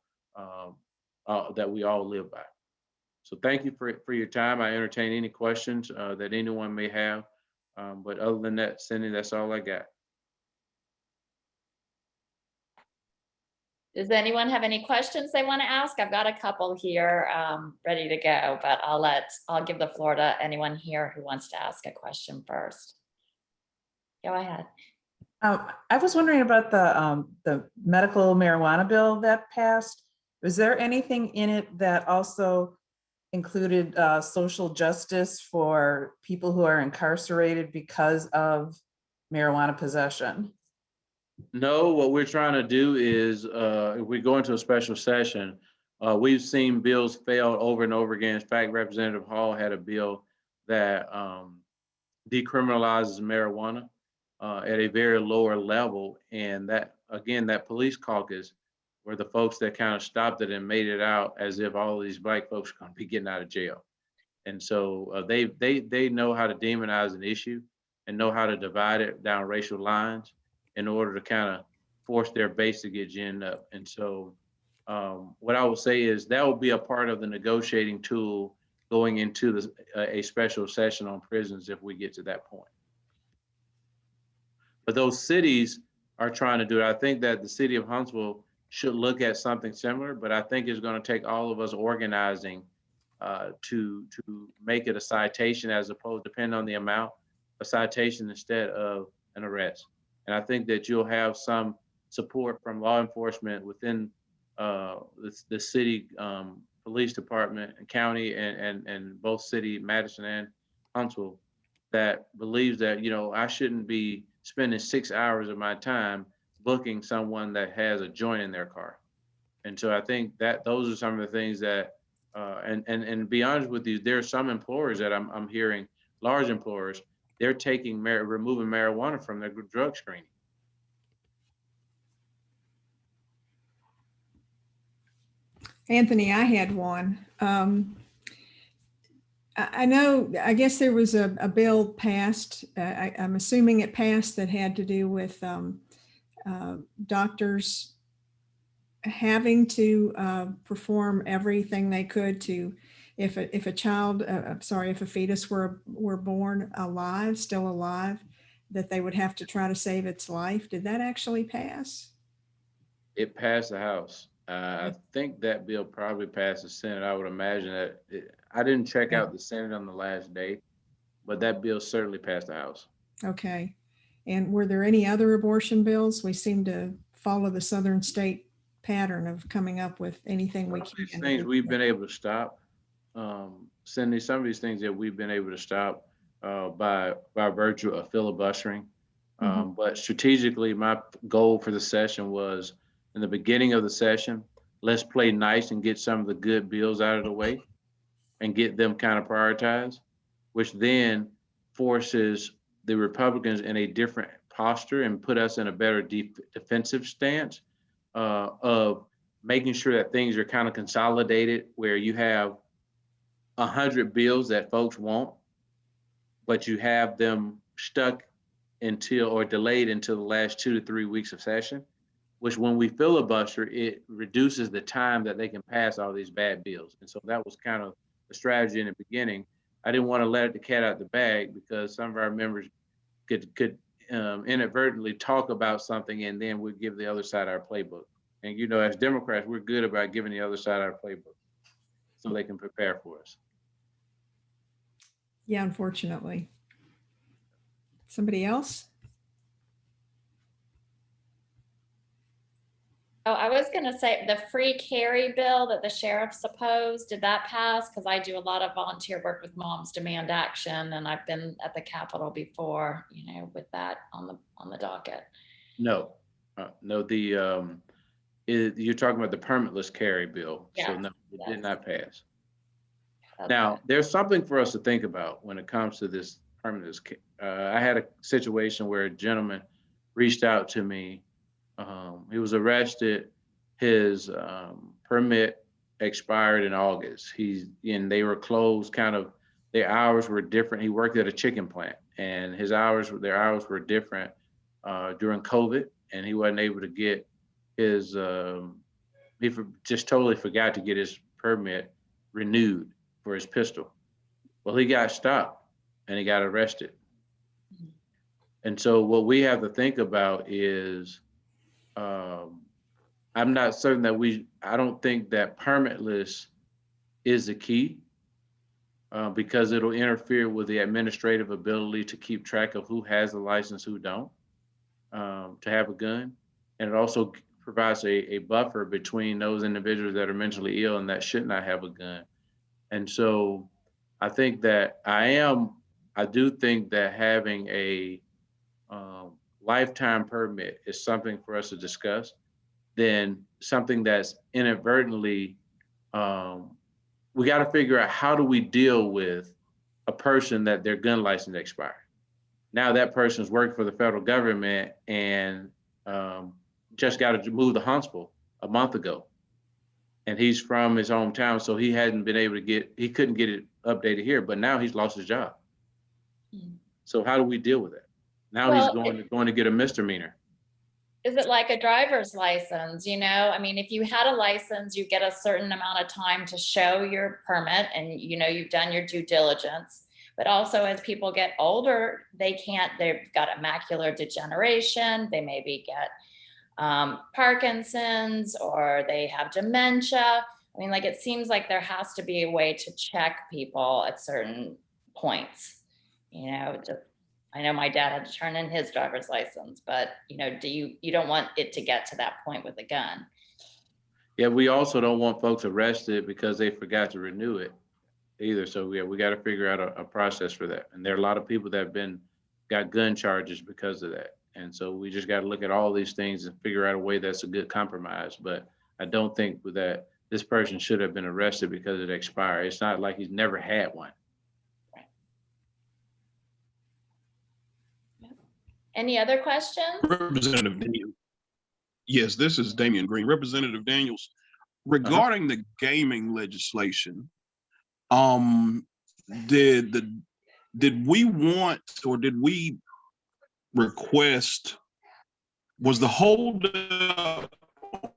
live by. So thank you for your time. I entertain any questions that anyone may have. But other than that, Cindy, that's all I got. Does anyone have any questions they want to ask? I've got a couple here ready to go, but I'll give the floor to anyone here who wants to ask a question first. Go ahead. I was wondering about the medical marijuana bill that passed. Was there anything in it that also included social justice for people who are incarcerated because of marijuana possession? No, what we're trying to do is, if we go into a special session, we've seen bills fail over and over again. In fact, Representative Hall had a bill that decriminalizes marijuana at a very lower level. And that, again, that police caucus were the folks that kind of stopped it and made it out as if all of these Black folks are going to be getting out of jail. And so they know how to demonize an issue and know how to divide it down racial lines in order to kind of force their basic agenda up. And so what I would say is that will be a part of the negotiating tool going into a special session on prisons if we get to that point. But those cities are trying to do it. I think that the city of Huntsville should look at something similar, but I think it's going to take all of us organizing to make it a citation as opposed, depending on the amount, a citation instead of an arrest. And I think that you'll have some support from law enforcement within the city police department and county and both city, Madison and Huntsville, that believes that, I shouldn't be spending 6 hours of my time booking someone that has a joint in their car. And so I think that those are some of the things that, and to be honest with you, there are some employers that I'm hearing, large employers, they're removing marijuana from their drug screening. Anthony, I had one. I guess there was a bill passed, I'm assuming it passed, that had to do with doctors having to perform everything they could to, if a fetus were born alive, still alive, that they would have to try to save its life. Did that actually pass? It passed the House. I think that bill probably passed the Senate. I would imagine that I didn't check out the Senate on the last day, but that bill certainly passed the House. Okay. And were there any other abortion bills? We seem to follow the Southern state pattern of coming up with anything we can. Things we've been able to stop. Cindy, some of these things that we've been able to stop by virtue of filibustering. But strategically, my goal for the session was in the beginning of the session, let's play nice and get some of the good bills out of the way and get them kind of prioritized, which then forces the Republicans in a different posture and put us in a better defensive stance of making sure that things are kind of consolidated, where you have 100 bills that folks want, but you have them stuck until or delayed until the last 2 to 3 weeks of session, which when we filibuster, it reduces the time that they can pass all these bad bills. And so that was kind of the strategy in the beginning. I didn't want to let the cat out the bag because some of our members could inadvertently talk about something and then we'd give the other side our playbook. And you know, as Democrats, we're good about giving the other side our playbook so they can prepare for us. Yeah, unfortunately. Somebody else? Oh, I was gonna say the free carry bill that the sheriff's opposed, did that pass? Because I do a lot of volunteer work with Moms Demand Action, and I've been at the Capitol before, you know, with that on the docket. No, no. You're talking about the permitless carry bill. Yeah, So no, it did not pass. That's Now, it. there's something for us to think about when it comes to this permitless. I had a situation where a gentleman reached out to me. He was arrested. His permit expired in August. They were closed. Kind of their hours were different. He worked at a chicken plant, and their hours were different during COVID, and he wasn't able to get his. Just totally forgot to get his permit renewed for his pistol. Well, he got stopped and he got arrested. And so what we have to think about is, I'm not certain that I don't think that permitless is the key because it'll interfere with the administrative ability to keep track of who has a license, who don't, to have a gun. And it also provides a buffer between those individuals that are mentally ill and that should not have a gun. And so I think that I do think that having a lifetime permit is something for us to discuss, then something that's inadvertently, we got to figure out how do we deal with a person that their gun license expired. Now that person's worked for the federal government and just got to move to Huntsville a month ago. And he's from his hometown, so he hadn't been able to he couldn't get it updated here, but now he's lost his job. So how do we deal with it? Now he's going to get a misdemeanor. Is it like a driver's license? You know, I mean, if you had a license, you get a certain amount of time to show your permit and, you know, you've done your due diligence. But also as people get older, they've got macular degeneration. They maybe get Parkinson's or they have dementia. I mean, like, it seems like there has to be a way to check people at certain points, you know. I know my dad had to turn in his driver's license, but you know, you don't want it to get to that point with a gun. Yeah, we also don't want folks arrested because they forgot to renew it either. So yeah, we got to figure out a process for that. And there are a lot of people that have got gun charges because of that. And so we just got to look at all these things and figure out a way that's a good compromise. But I don't think that this person should have been arrested because it expired. It's not like he's never had one. Any other questions? Representative Daniel. Yes, this is Damien Green. Representative Daniels, regarding the gaming legislation, did we want or did we request, was the hold up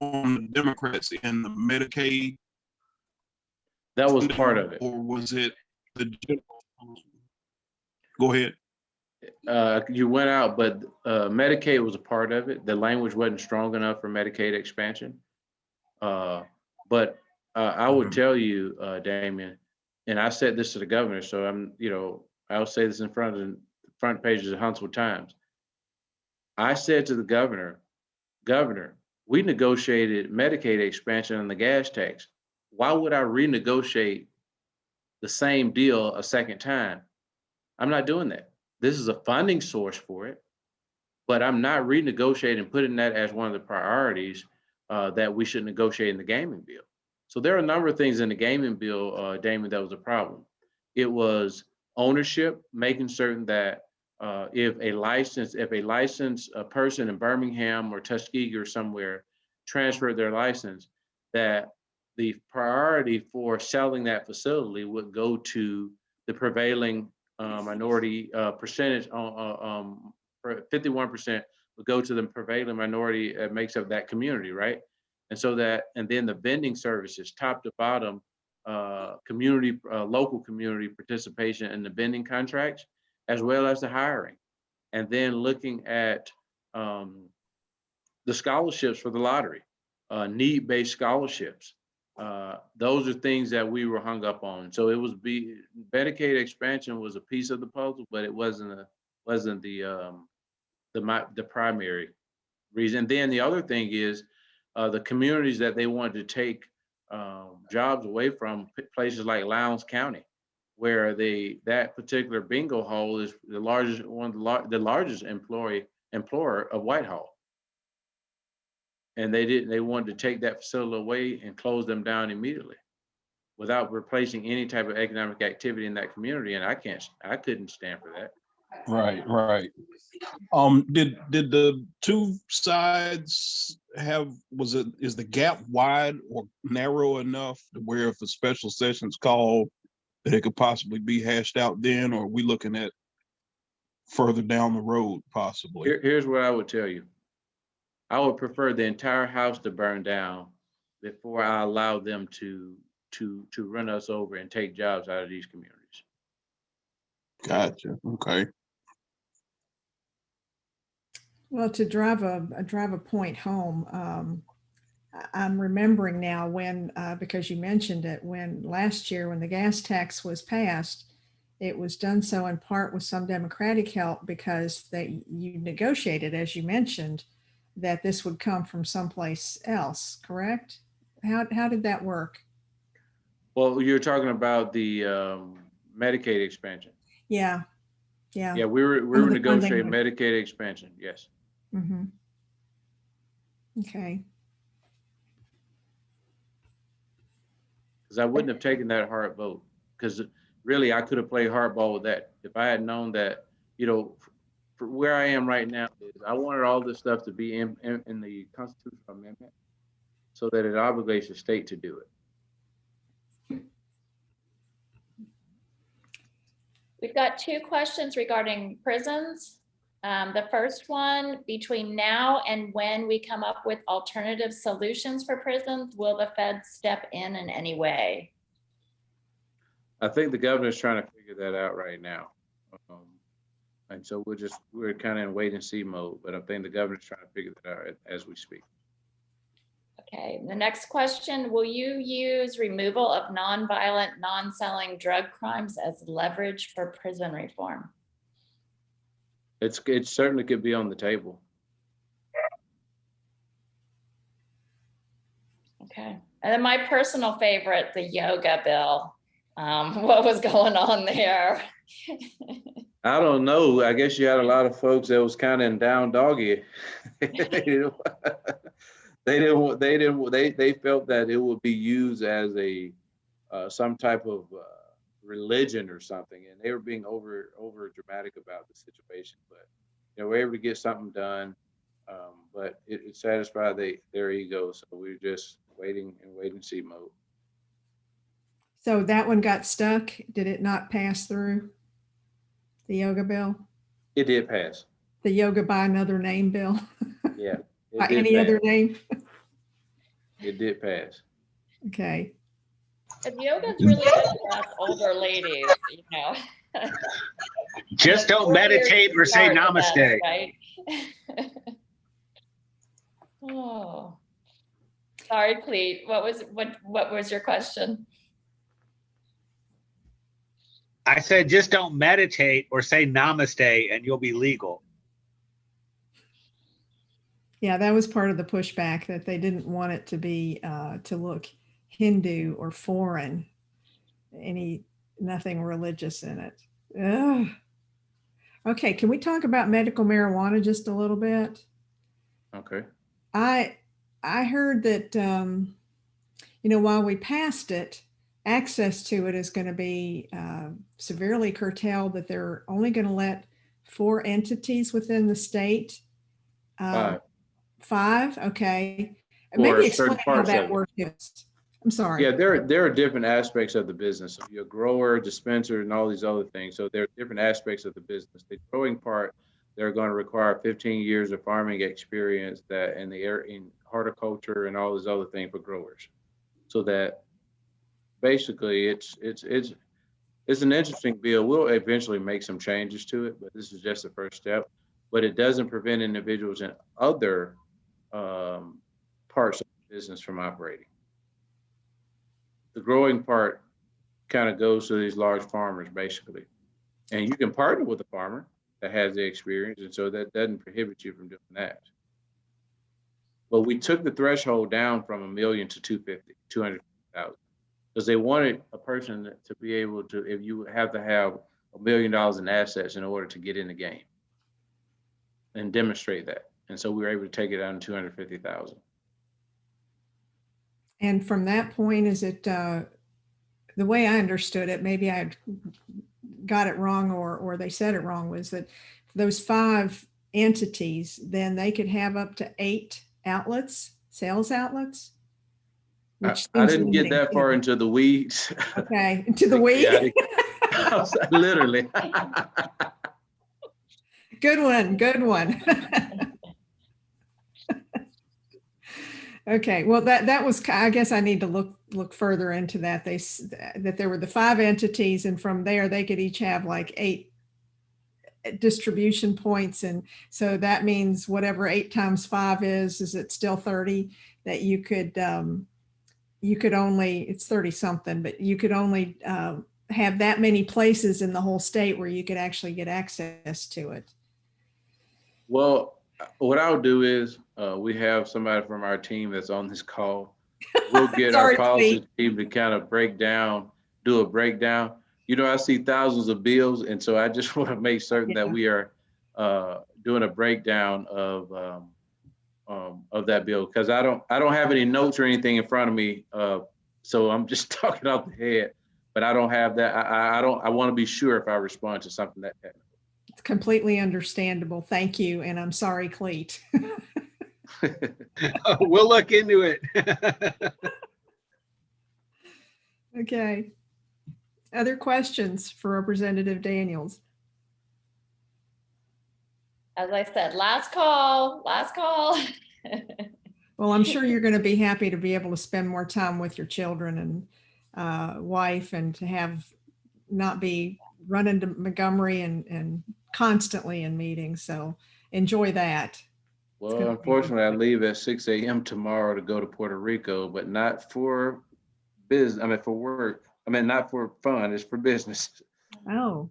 on the Democrats in the Medicaid? That was part of it. Or was it the general? Go ahead. You went out, but Medicaid was a part of it. The language wasn't strong enough for Medicaid expansion. But I would tell you, Damien, and I said this to the governor, so I'll say this in front of the front pages of Huntsville Times. I said to the governor, we negotiated Medicaid expansion on the gas tax. Why would I renegotiate the same deal a second time. I'm not doing that. This is a funding source for it, but I'm not renegotiating, putting that as one of the priorities that we should negotiate in the gaming bill. So there are a number of things in the gaming bill, Damien, that was a problem. It was ownership, making certain that if a licensed person in Birmingham or Tuskegee or somewhere transferred their license, that the priority for selling that facility would go to the prevailing minority percentage. 51% would go to the prevailing minority that makes up that community, right? And so that, and then the vending services, top to bottom, local community participation in the vending contracts, as well as the hiring. And then looking at the scholarships for the lottery, need-based scholarships. Those are things that we were hung up on. So it was Medicaid expansion was a piece of the puzzle, but it wasn't the primary reason. Then the other thing is the communities that they wanted to take jobs away from, places like Lowndes County, where that particular bingo hall is the largest employer of Whitehall. And they wanted to take that facility away and close them down immediately without replacing any type of economic activity in that community. And I couldn't stand for that. Right. Did the two sides is the gap wide or narrow enough to where if a special session's called, that it could possibly be hashed out then, or are we looking at further down the road possibly? Here's what I would tell you. I would prefer the entire house to burn down before I allow them to run us over and take jobs out of these communities. Gotcha. Okay. Well, to drive a point home, I'm remembering now when, because you mentioned it, when last year when the gas tax was passed, it was done so in part with some Democratic help because you negotiated, as you mentioned, that this would come from someplace else, correct? How did that work? Well, you're talking about the Medicaid expansion. Yeah. Yeah, we were negotiating Medicaid expansion, yes. Mm-hmm. Okay. Because I wouldn't have taken that hard vote, because really I could have played hardball with that. If I had known that, for where I am right now, I wanted all this stuff to be in the constitutional amendment so that it obligates the state to do it. We've got two questions regarding prisons. The first one, between now and when we come up with alternative solutions for prisons, will the Fed step in any way? I think the governor's trying to figure that out right now. And so we're kind of in wait and see mode, but I think the governor's trying to figure that out as we speak. Okay, the next question, will you use removal of nonviolent, non-selling drug crimes as leverage for prison reform? It certainly could be on the table. Okay, and then my personal favorite, the yoga bill. What was going on there? I don't know. I guess you had a lot of folks that was kind of down doggy. They felt that it would be used as some type of religion or something, and they were being over dramatic about the situation. But we're able to get something done, but it satisfied their ego. So we're just waiting and see mode. So that one got stuck. Did it not pass through? The yoga bill? It did pass. The yoga by another name bill? Yeah. By any other name? It did pass. Okay. But yoga's really good for us older ladies, Just don't meditate or say namaste. Right? Oh, sorry, Cleet. What was your question? I said, just don't meditate or say namaste and you'll be legal. Yeah, that was part of the pushback, that they didn't want it to be to look Hindu or foreign. nothing religious in it. Ugh. Okay, can we talk about medical marijuana just a little bit? Okay. I heard that while we passed it, access to it is going to be severely curtailed. That they're only going to let 4 entities within the state. 5. 5, okay. For Maybe certain explain how parts that of it. works. I'm sorry. Yeah, there are different aspects of the business. So you're a grower, dispenser, and all these other things. So there are different aspects of the business. The growing part, they're going to require 15 years of farming experience that in horticulture and all these other things for growers. So that basically it's an interesting bill. We'll eventually make some changes to it, but this is just the first step. But it doesn't prevent individuals in other parts of the business from operating. The growing part kind of goes to these large farmers, basically. And you can partner with a farmer that has the experience, and so that doesn't prohibit you from doing that. But we took the threshold down from $1 million to 250,000, because they wanted a person to be able to, if you have to have $1 million in assets in order to get in the game and demonstrate that. And so we were able to take it down to 250,000. And from that point, is it the way I understood it, maybe I got it wrong or they said it wrong, was that those 5 entities, then they could have up to 8 outlets, sales outlets? I didn't get that far into the weeds. Okay, into the weeds? Literally. Good one. Okay, well, that was, I guess I need to look further into that. That there were the 5 entities, and from there they could each have like 8 distribution points, and so that means whatever 8 times 5 is it still 30? That you could only, it's 30 something, but you could only have that many places in the whole state where you could actually get access to it. Well, what I'll do is we have somebody from our team that's on this call. We'll get our policy team to kind of do a breakdown. I see thousands of bills, and so I just want to make certain that we are doing a breakdown of that bill, because I don't have any notes or anything in front of me, so I'm just talking off the head. But I don't have that. I want to be sure if I respond to something that technical. It's completely understandable. Thank you, and I'm sorry, Cleet. We'll look into it. Okay. Other questions for Representative Daniels? As I said, last call. Well, I'm sure you're going to be happy to be able to spend more time with your children and wife, and to have not be running to Montgomery and constantly in meetings. So enjoy that. Well, unfortunately, I leave at 6 a.m. tomorrow to go to Puerto Rico, but not for business. I mean, for work. I mean, not for fun. It's for business. Oh,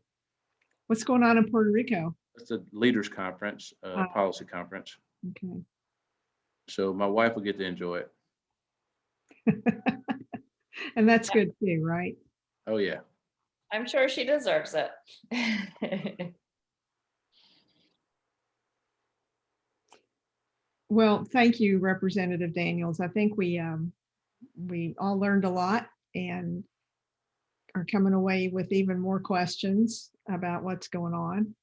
what's going on in Puerto Rico? It's a leaders conference, policy conference. Okay. So my wife will get to enjoy it. And that's good too, right? Oh, yeah. I'm sure she deserves it. Well, thank you, Representative Daniels. I think we all learned a lot and are coming away with even more questions about what's going on.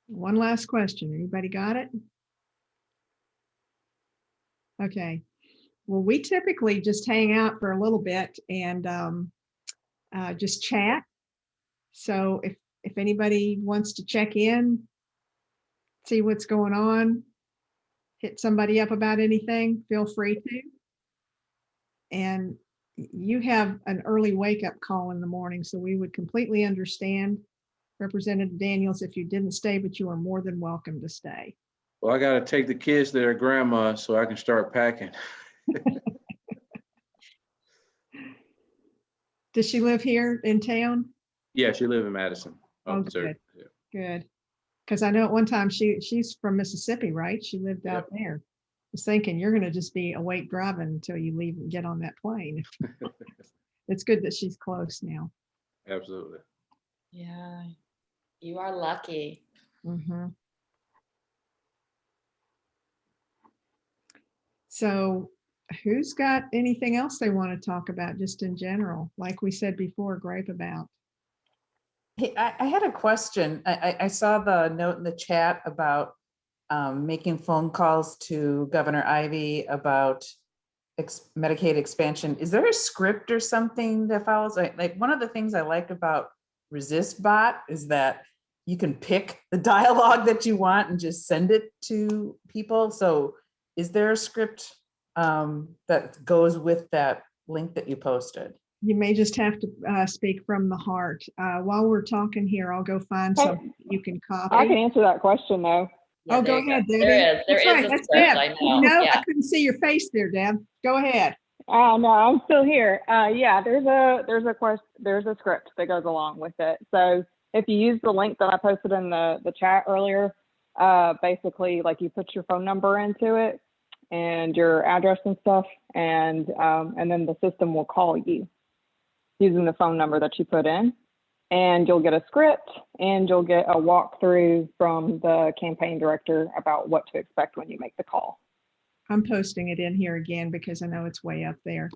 One last question. Anybody got it? Okay. Well, we typically just hang out for a little bit and just chat. So if anybody wants to check in, see what's going on, hit somebody up about anything, feel free to. And you have an early wake-up call in the morning, so we would completely understand, Representative Daniels, if you didn't stay, but you are more than welcome to stay. Well, I got to take the kids to their grandma so I can start packing. Does she live here in town? Yeah, she lives in Madison. Oh, good. Yeah. Good. Because I know at one time she's from Mississippi, right? She lived out there. I was thinking you're going to just be awake driving until you leave and get on that plane. It's good that she's close now. Absolutely. Yeah, you are lucky. Mhm. So who's got anything else they want to talk about just in general? Like we said before, gripe about. Hey, I had a question. I saw the note in the chat about making phone calls to Governor Ivey about Medicaid expansion. Is there a script or something that follows? Like one of the things I like about Resist Bot is that you can pick the dialogue that you want and just send it to people. So is there a script that goes with that link that you posted? You may just have to speak from the heart. While we're talking here, I'll go find something you can copy. I can answer that question though. Yeah, Oh, go there you ahead, Debbie. There That's is right. a That's script, Deb. I You know, know, yeah. I couldn't see your face there, Deb. Go ahead. Oh no, I'm still here. Yeah, there's a script that goes along with it. So if you use the link that I posted in the chat earlier, basically like you put your phone number into it and your address and stuff, and then the system will call you using the phone number that you put in, and you'll get a script and you'll get a walkthrough from the campaign director about what to expect when you make the call. I'm posting it in here again because I know it's way up there.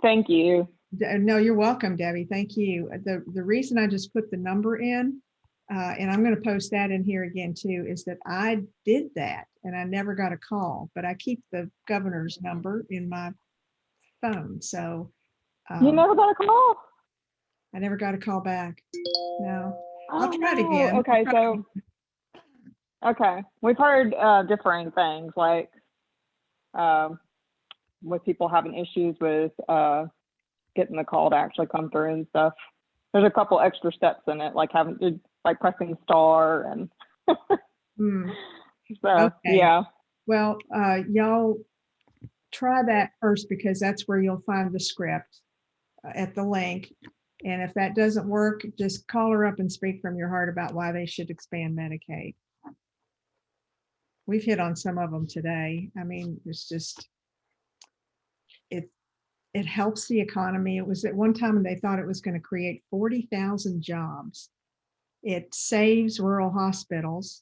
Thank you. No, you're welcome, Debbie. Thank you. The reason I just put the number in, and I'm going to post that in here again too, is that I did that and I never got a call, but I keep the governor's number in my phone. So You never got a call? I never got a call back. No, I'll Oh, try it no. again. Okay, so okay, we've heard differing things, like with people having issues with getting the call to actually come through and stuff. There's a couple extra steps in it, like pressing star and so Okay. yeah. Well, y'all try that first because that's where you'll find the script at the link. And if that doesn't work, just call her up and speak from your heart about why they should expand Medicaid. We've hit on some of them today. I mean, it's just, it helps the economy. It was at one time they thought it was going to create 40,000 jobs. It saves rural hospitals.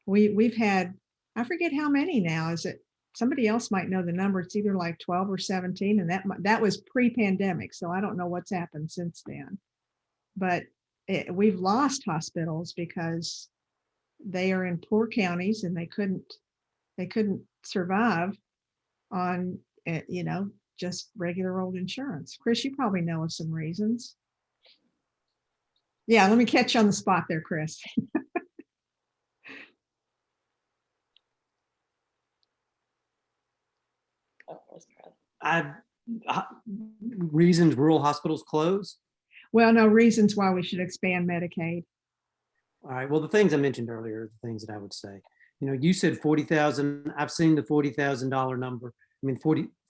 We've had, I forget how many now. Is it, somebody else might know the number. It's either like 12 or 17, and that was pre-pandemic. So I don't know what's happened since then. But we've lost hospitals because they are in poor counties and they couldn't survive on just regular old insurance. Chris, you probably know of some reasons. Yeah, let me catch you on the spot there, Chris. Reasons rural hospitals close? Well, no, reasons why we should expand Medicaid. All right. Well, the things I mentioned earlier are the things that I would say. You said 40,000. I've seen the $40,000 number. I mean,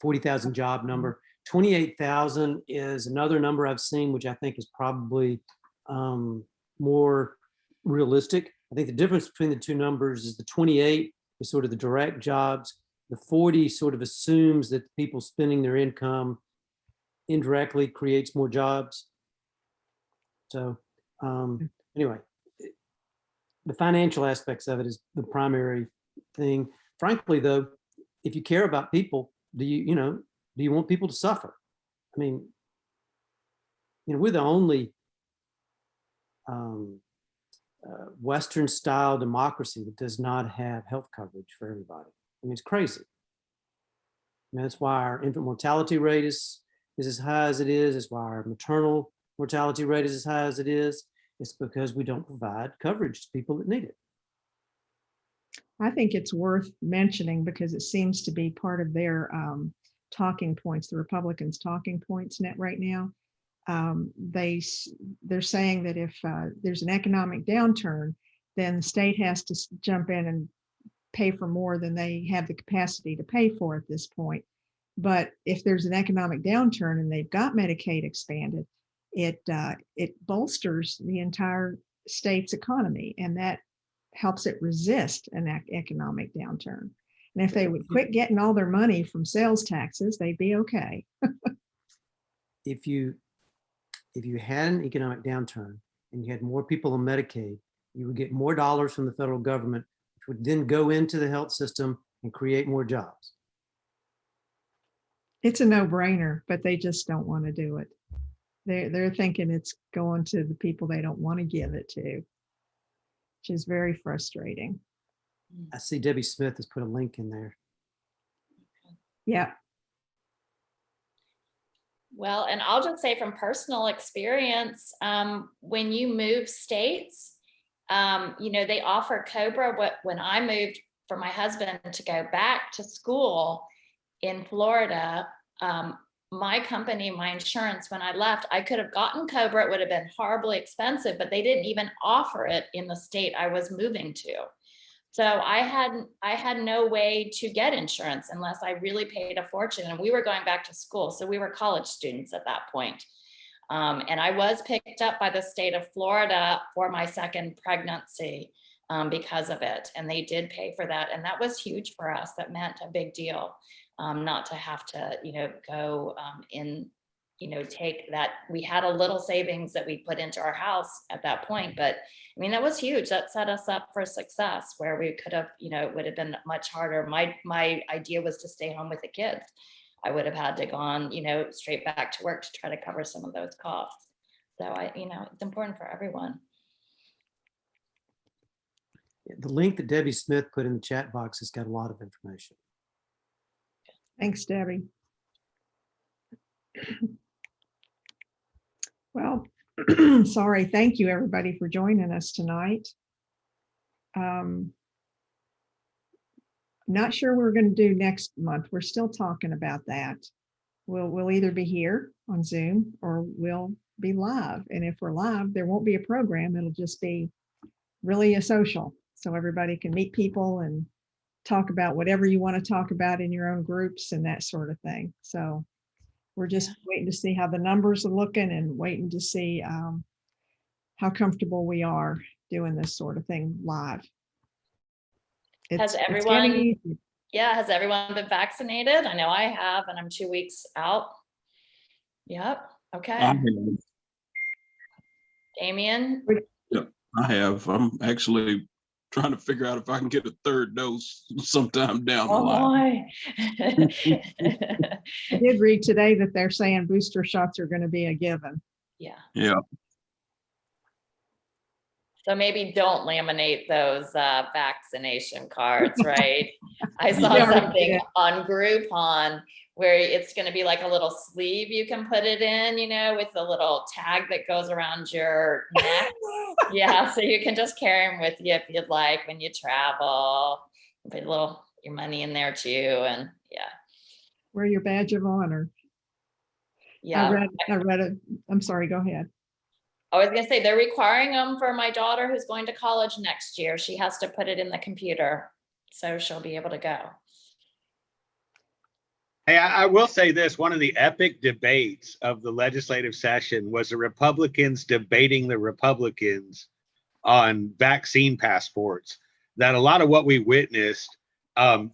40,000 job number. 28,000 is another number I've seen, which I think is probably more realistic. I think the difference between the two numbers is the 28 is sort of the direct jobs. The 40 sort of assumes that people spending their income indirectly creates more jobs. So anyway, the financial aspects of it is the primary thing. Frankly, though, if you care about people, do you want people to suffer? I mean, we're the only Western style democracy that does not have health coverage for everybody. I mean, it's crazy. I mean, that's why our infant mortality rate is as high as it is. It's why our maternal mortality rate is as high as it is. It's because we don't provide coverage to people that need it. I think it's worth mentioning because it seems to be part of their talking points, the Republicans' talking points net right now. They're saying that if there's an economic downturn, then the state has to jump in and pay for more than they have the capacity to pay for at this point. But if there's an economic downturn and they've got Medicaid expanded, it bolsters the entire state's economy, and that helps it resist an economic downturn. And if they would quit getting all their money from sales taxes, they'd be okay. If you if you had an economic downturn and you had more people on Medicaid, you would get more dollars from the federal government, which would then go into the health system and create more jobs. It's a no-brainer, but they just don't want to do it. They're thinking it's going to the people they don't want to give it to, which is very frustrating. I see Debbie Smith has put a link in there. Yeah. Well, and I'll just say from personal experience, when you move states, they offer COBRA. When I moved for my husband to go back to school in Florida, my company, my insurance, when I left, I could have gotten COBRA. It would have been horribly expensive, but they didn't even offer it in the state I was moving to. So I had no way to get insurance unless I really paid a fortune. And we were going back to school. So we were college students at that point. And I was picked up by the state of Florida for my second pregnancy because of it. And they did pay for that. And that was huge for us. That meant a big deal. Not to have to, go take that. We had a little savings that we put into our house at that point, but I mean, that was huge. That set us up for success where we could have, it would have been much harder. My idea was to stay home with the kids. I would have had to gone, straight back to work to try to cover some of those costs. So it's important for everyone. The link that Debbie Smith put in the chat box has got a lot of information. Thanks, Debbie. Well, sorry. Thank you, everybody, for joining us tonight. Not sure what we're going to do next month. We're still talking about that. We'll either be here on Zoom or we'll be live. And if we're live, there won't be a program. It'll just be really a social. So everybody can meet people and talk about whatever you want to talk about in your own groups and that sort of thing. So we're just waiting to see how the numbers are looking and waiting to see how comfortable we are doing this sort of thing live. Has everyone been vaccinated? I know I have, and I'm 2 weeks out. Yep. Okay. Damien? Yep, I have. I'm actually trying to figure out if I can get a third dose sometime down the line. I did read today that they're saying booster shots are going to be a given. Yeah. Yeah. So maybe don't laminate those vaccination cards, right? I saw something on Groupon where it's going to be like a little sleeve you can put it in, with a little tag that goes around your neck. Yeah, so you can just carry them with you if you'd like when you travel. Put your money in there too, and yeah. Wear your badge of honor. Yeah. I read it. I'm sorry, go ahead. I was going to say they're requiring them for my daughter who's going to college next year. She has to put it in the computer, so she'll be able to go. Hey, I will say this, one of the epic debates of the legislative session was the Republicans debating the Republicans on vaccine passports. That a lot of what we witnessed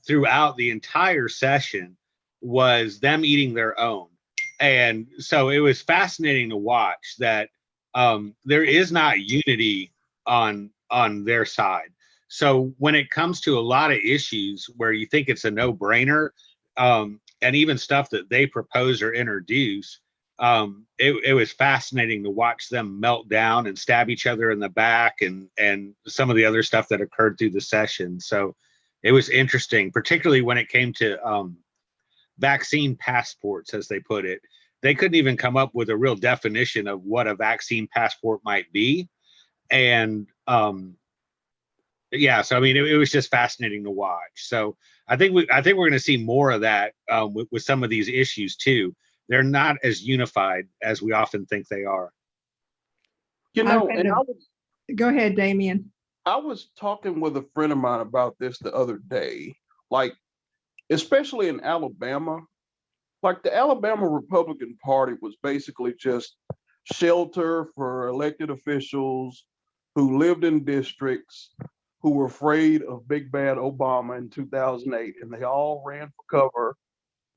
throughout the entire session was them eating their own. And so it was fascinating to watch that there is not unity on their side. So when it comes to a lot of issues where you think it's a no-brainer, and even stuff that they propose or introduce, it was fascinating to watch them melt down and stab each other in the back and some of the other stuff that occurred through the session. So it was interesting, particularly when it came to vaccine passports, as they put it. They couldn't even come up with a real definition of what a vaccine passport might be. And yeah, so I mean, it was just fascinating to watch. So I think we're going to see more of that with some of these issues too. They're not as unified as we often think they are. Go ahead, Damien. I was talking with a friend of mine about this the other day, like, especially in Alabama, like the Alabama Republican Party was basically just shelter for elected officials who lived in districts who were afraid of big bad Obama in 2008, and they all ran for cover.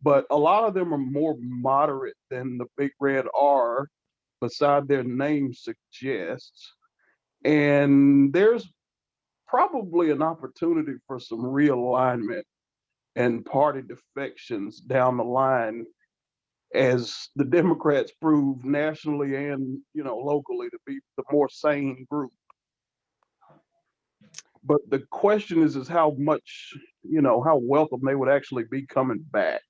But a lot of them are more moderate than the big red are, beside their name suggests. And there's probably an opportunity for some realignment and party defections down the line, as the Democrats prove nationally and, locally to be the more sane group. But the question is how much, how welcome they would actually be coming back.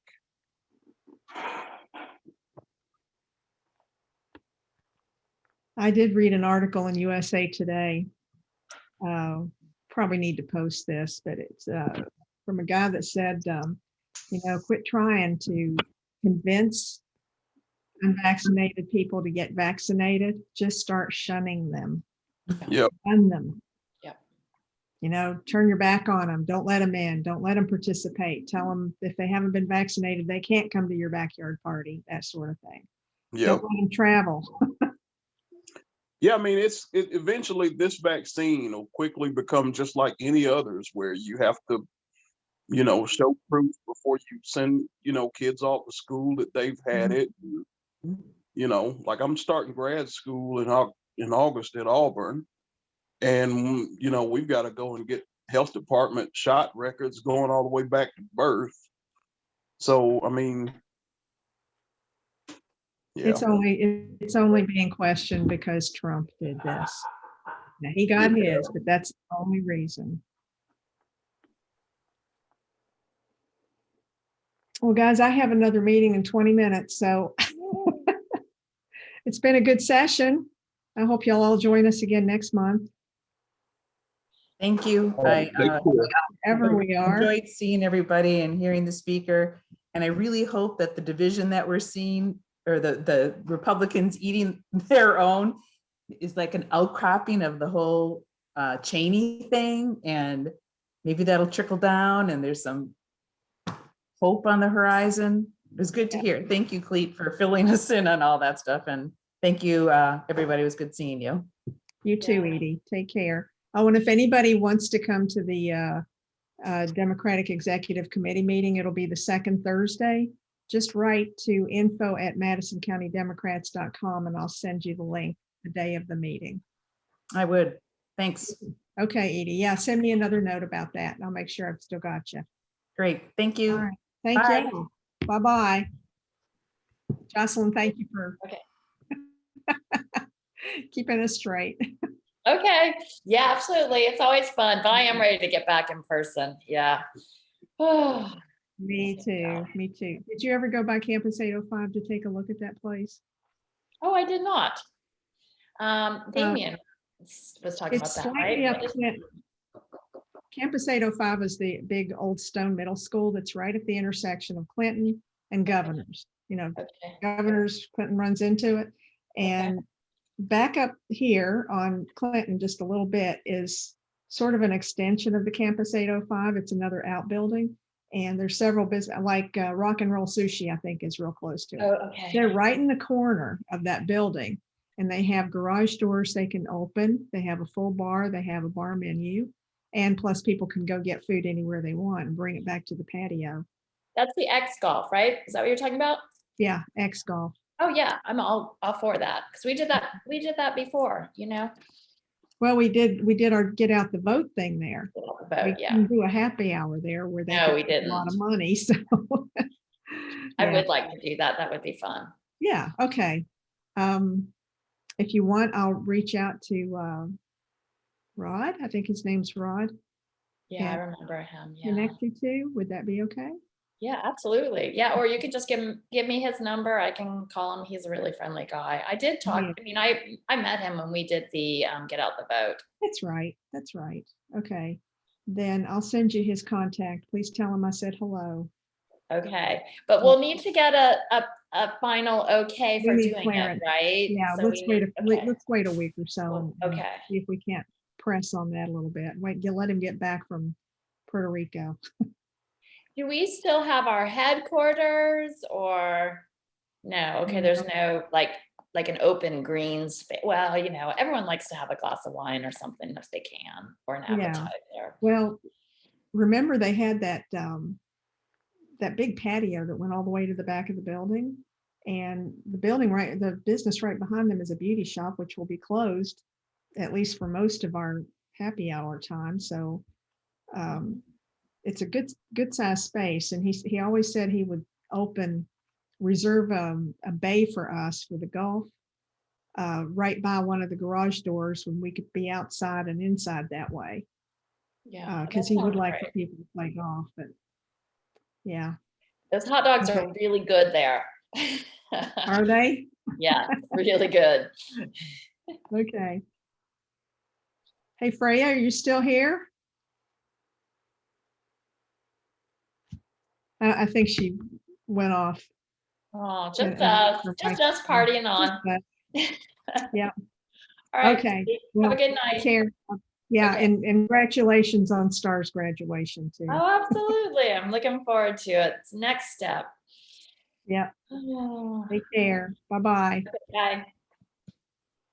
I did read an article in USA Today. Probably need to post this, but it's from a guy that said, quit trying to convince unvaccinated people to get vaccinated. Just start shunning them. Yep. Shun them. Yep. Turn your back on them. Don't let them in. Don't let them participate. Tell them if they haven't been vaccinated, they can't come to your backyard party, that sort of thing. Yep. Don't let them travel. Yeah, I mean, eventually this vaccine will quickly become just like any others, where you have to, show proof before you send, kids off to school that they've had it. Like I'm starting grad school in August at Auburn, and we've got to go and get health department shot records going all the way back to birth. So I mean, yeah. It's only being questioned because Trump did this. Now he got his, but that's the only reason. Well, guys, I have another meeting in 20 minutes, so it's been a good session. I hope y'all all join us again next month. Thank you. Wherever we are. Enjoyed seeing everybody and hearing the speaker. And I really hope that the division that we're seeing, or the Republicans eating their own, is like an outcropping of the whole Cheney thing. And maybe that'll trickle down and there's some hope on the horizon. It was good to hear. Thank you, Cleet, for filling us in on all that stuff. And thank you, everybody. It was good seeing you. You too, Edie. Take care. Oh, and if anybody wants to come to the Democratic Executive Committee meeting, it'll be the second Thursday. Just write to info@MadisonCountyDemocrats.com and I'll send you the link the day of the meeting. I would. Thanks. Okay, Edie. Yeah, send me another note about that and I'll make sure I've still got you. Great. Thank you. All right. Thank you. Bye-bye. Jocelyn, thank you for keeping us straight. Okay. Yeah, absolutely. It's always fun, but I am ready to get back in person. Yeah. Me too. Me too. Did you ever go by Campus 805 to take a look at that place? Oh, I did not. Damien was talking about It's that, slightly right? up Clinton. Campus 805 is the big old stone middle school that's right at the intersection of Clinton and Governors. Governors, Clinton runs into it. And back up here on Clinton just a little bit is sort of an extension of the Campus 805. It's another outbuilding. And there's several business, like Rock and Roll Sushi, I think is real close to it. Oh, okay. They're right in the corner of that building. And they have garage doors they can open. They have a full bar. They have a bar menu. And plus people can go get food anywhere they want and bring it back to the patio. That's the X Golf, right? Is that what you're talking about? Yeah, X Golf. Oh yeah, I'm all for that because we did that before, Well, we did our get out the vote thing there. We can do a happy hour there where they we get a lot of money. So I would like to do that. That would be fun. Yeah. Okay. If you want, I'll reach out to Rod. I think his name's Rod. Yeah, I remember him. Yeah. Connect you to. Would that be okay? Yeah, absolutely. Yeah, or you could just give me his number. I can call him. He's a really friendly guy. I did talk. Yeah. I mean, I met him when we did the get out the vote. That's right. That's right. Okay. Then I'll send you his contact. Please tell him I said hello. Okay, but we'll need to get a final okay for doing clearance. it, right? Yeah, So let's wait a week or so and okay. see if we can't press on that a little bit. Wait, let him get back from Puerto Rico. Do we still have our headquarters or no? Okay, there's no like an open green space. Well, everyone likes to have a glass of wine or something if they can, or an appetizer. Yeah. Well, remember they had that that big patio that went all the way to the back of the building, And the business right behind them is a beauty shop, which will be closed, at least for most of our happy hour time. So it's a good sized space. And he always said he would reserve a bay for us for the golf right by one of the garage doors when we could be outside and inside that way. Yeah. Because he would like for people to play golf. But yeah. Those hot dogs Okay. are really good there. Are they? Yeah, really good. Okay. Hey, Freya, are you still here? I think she went off. Oh, And- just us partying on. Yeah. All right. Okay. Have Well, a good take night. care. Yeah, Okay. and congratulations on Star's graduation too. Oh, absolutely. I'm looking forward to it. It's next step. Yeah. Oh. Take care. Bye-bye. Bye.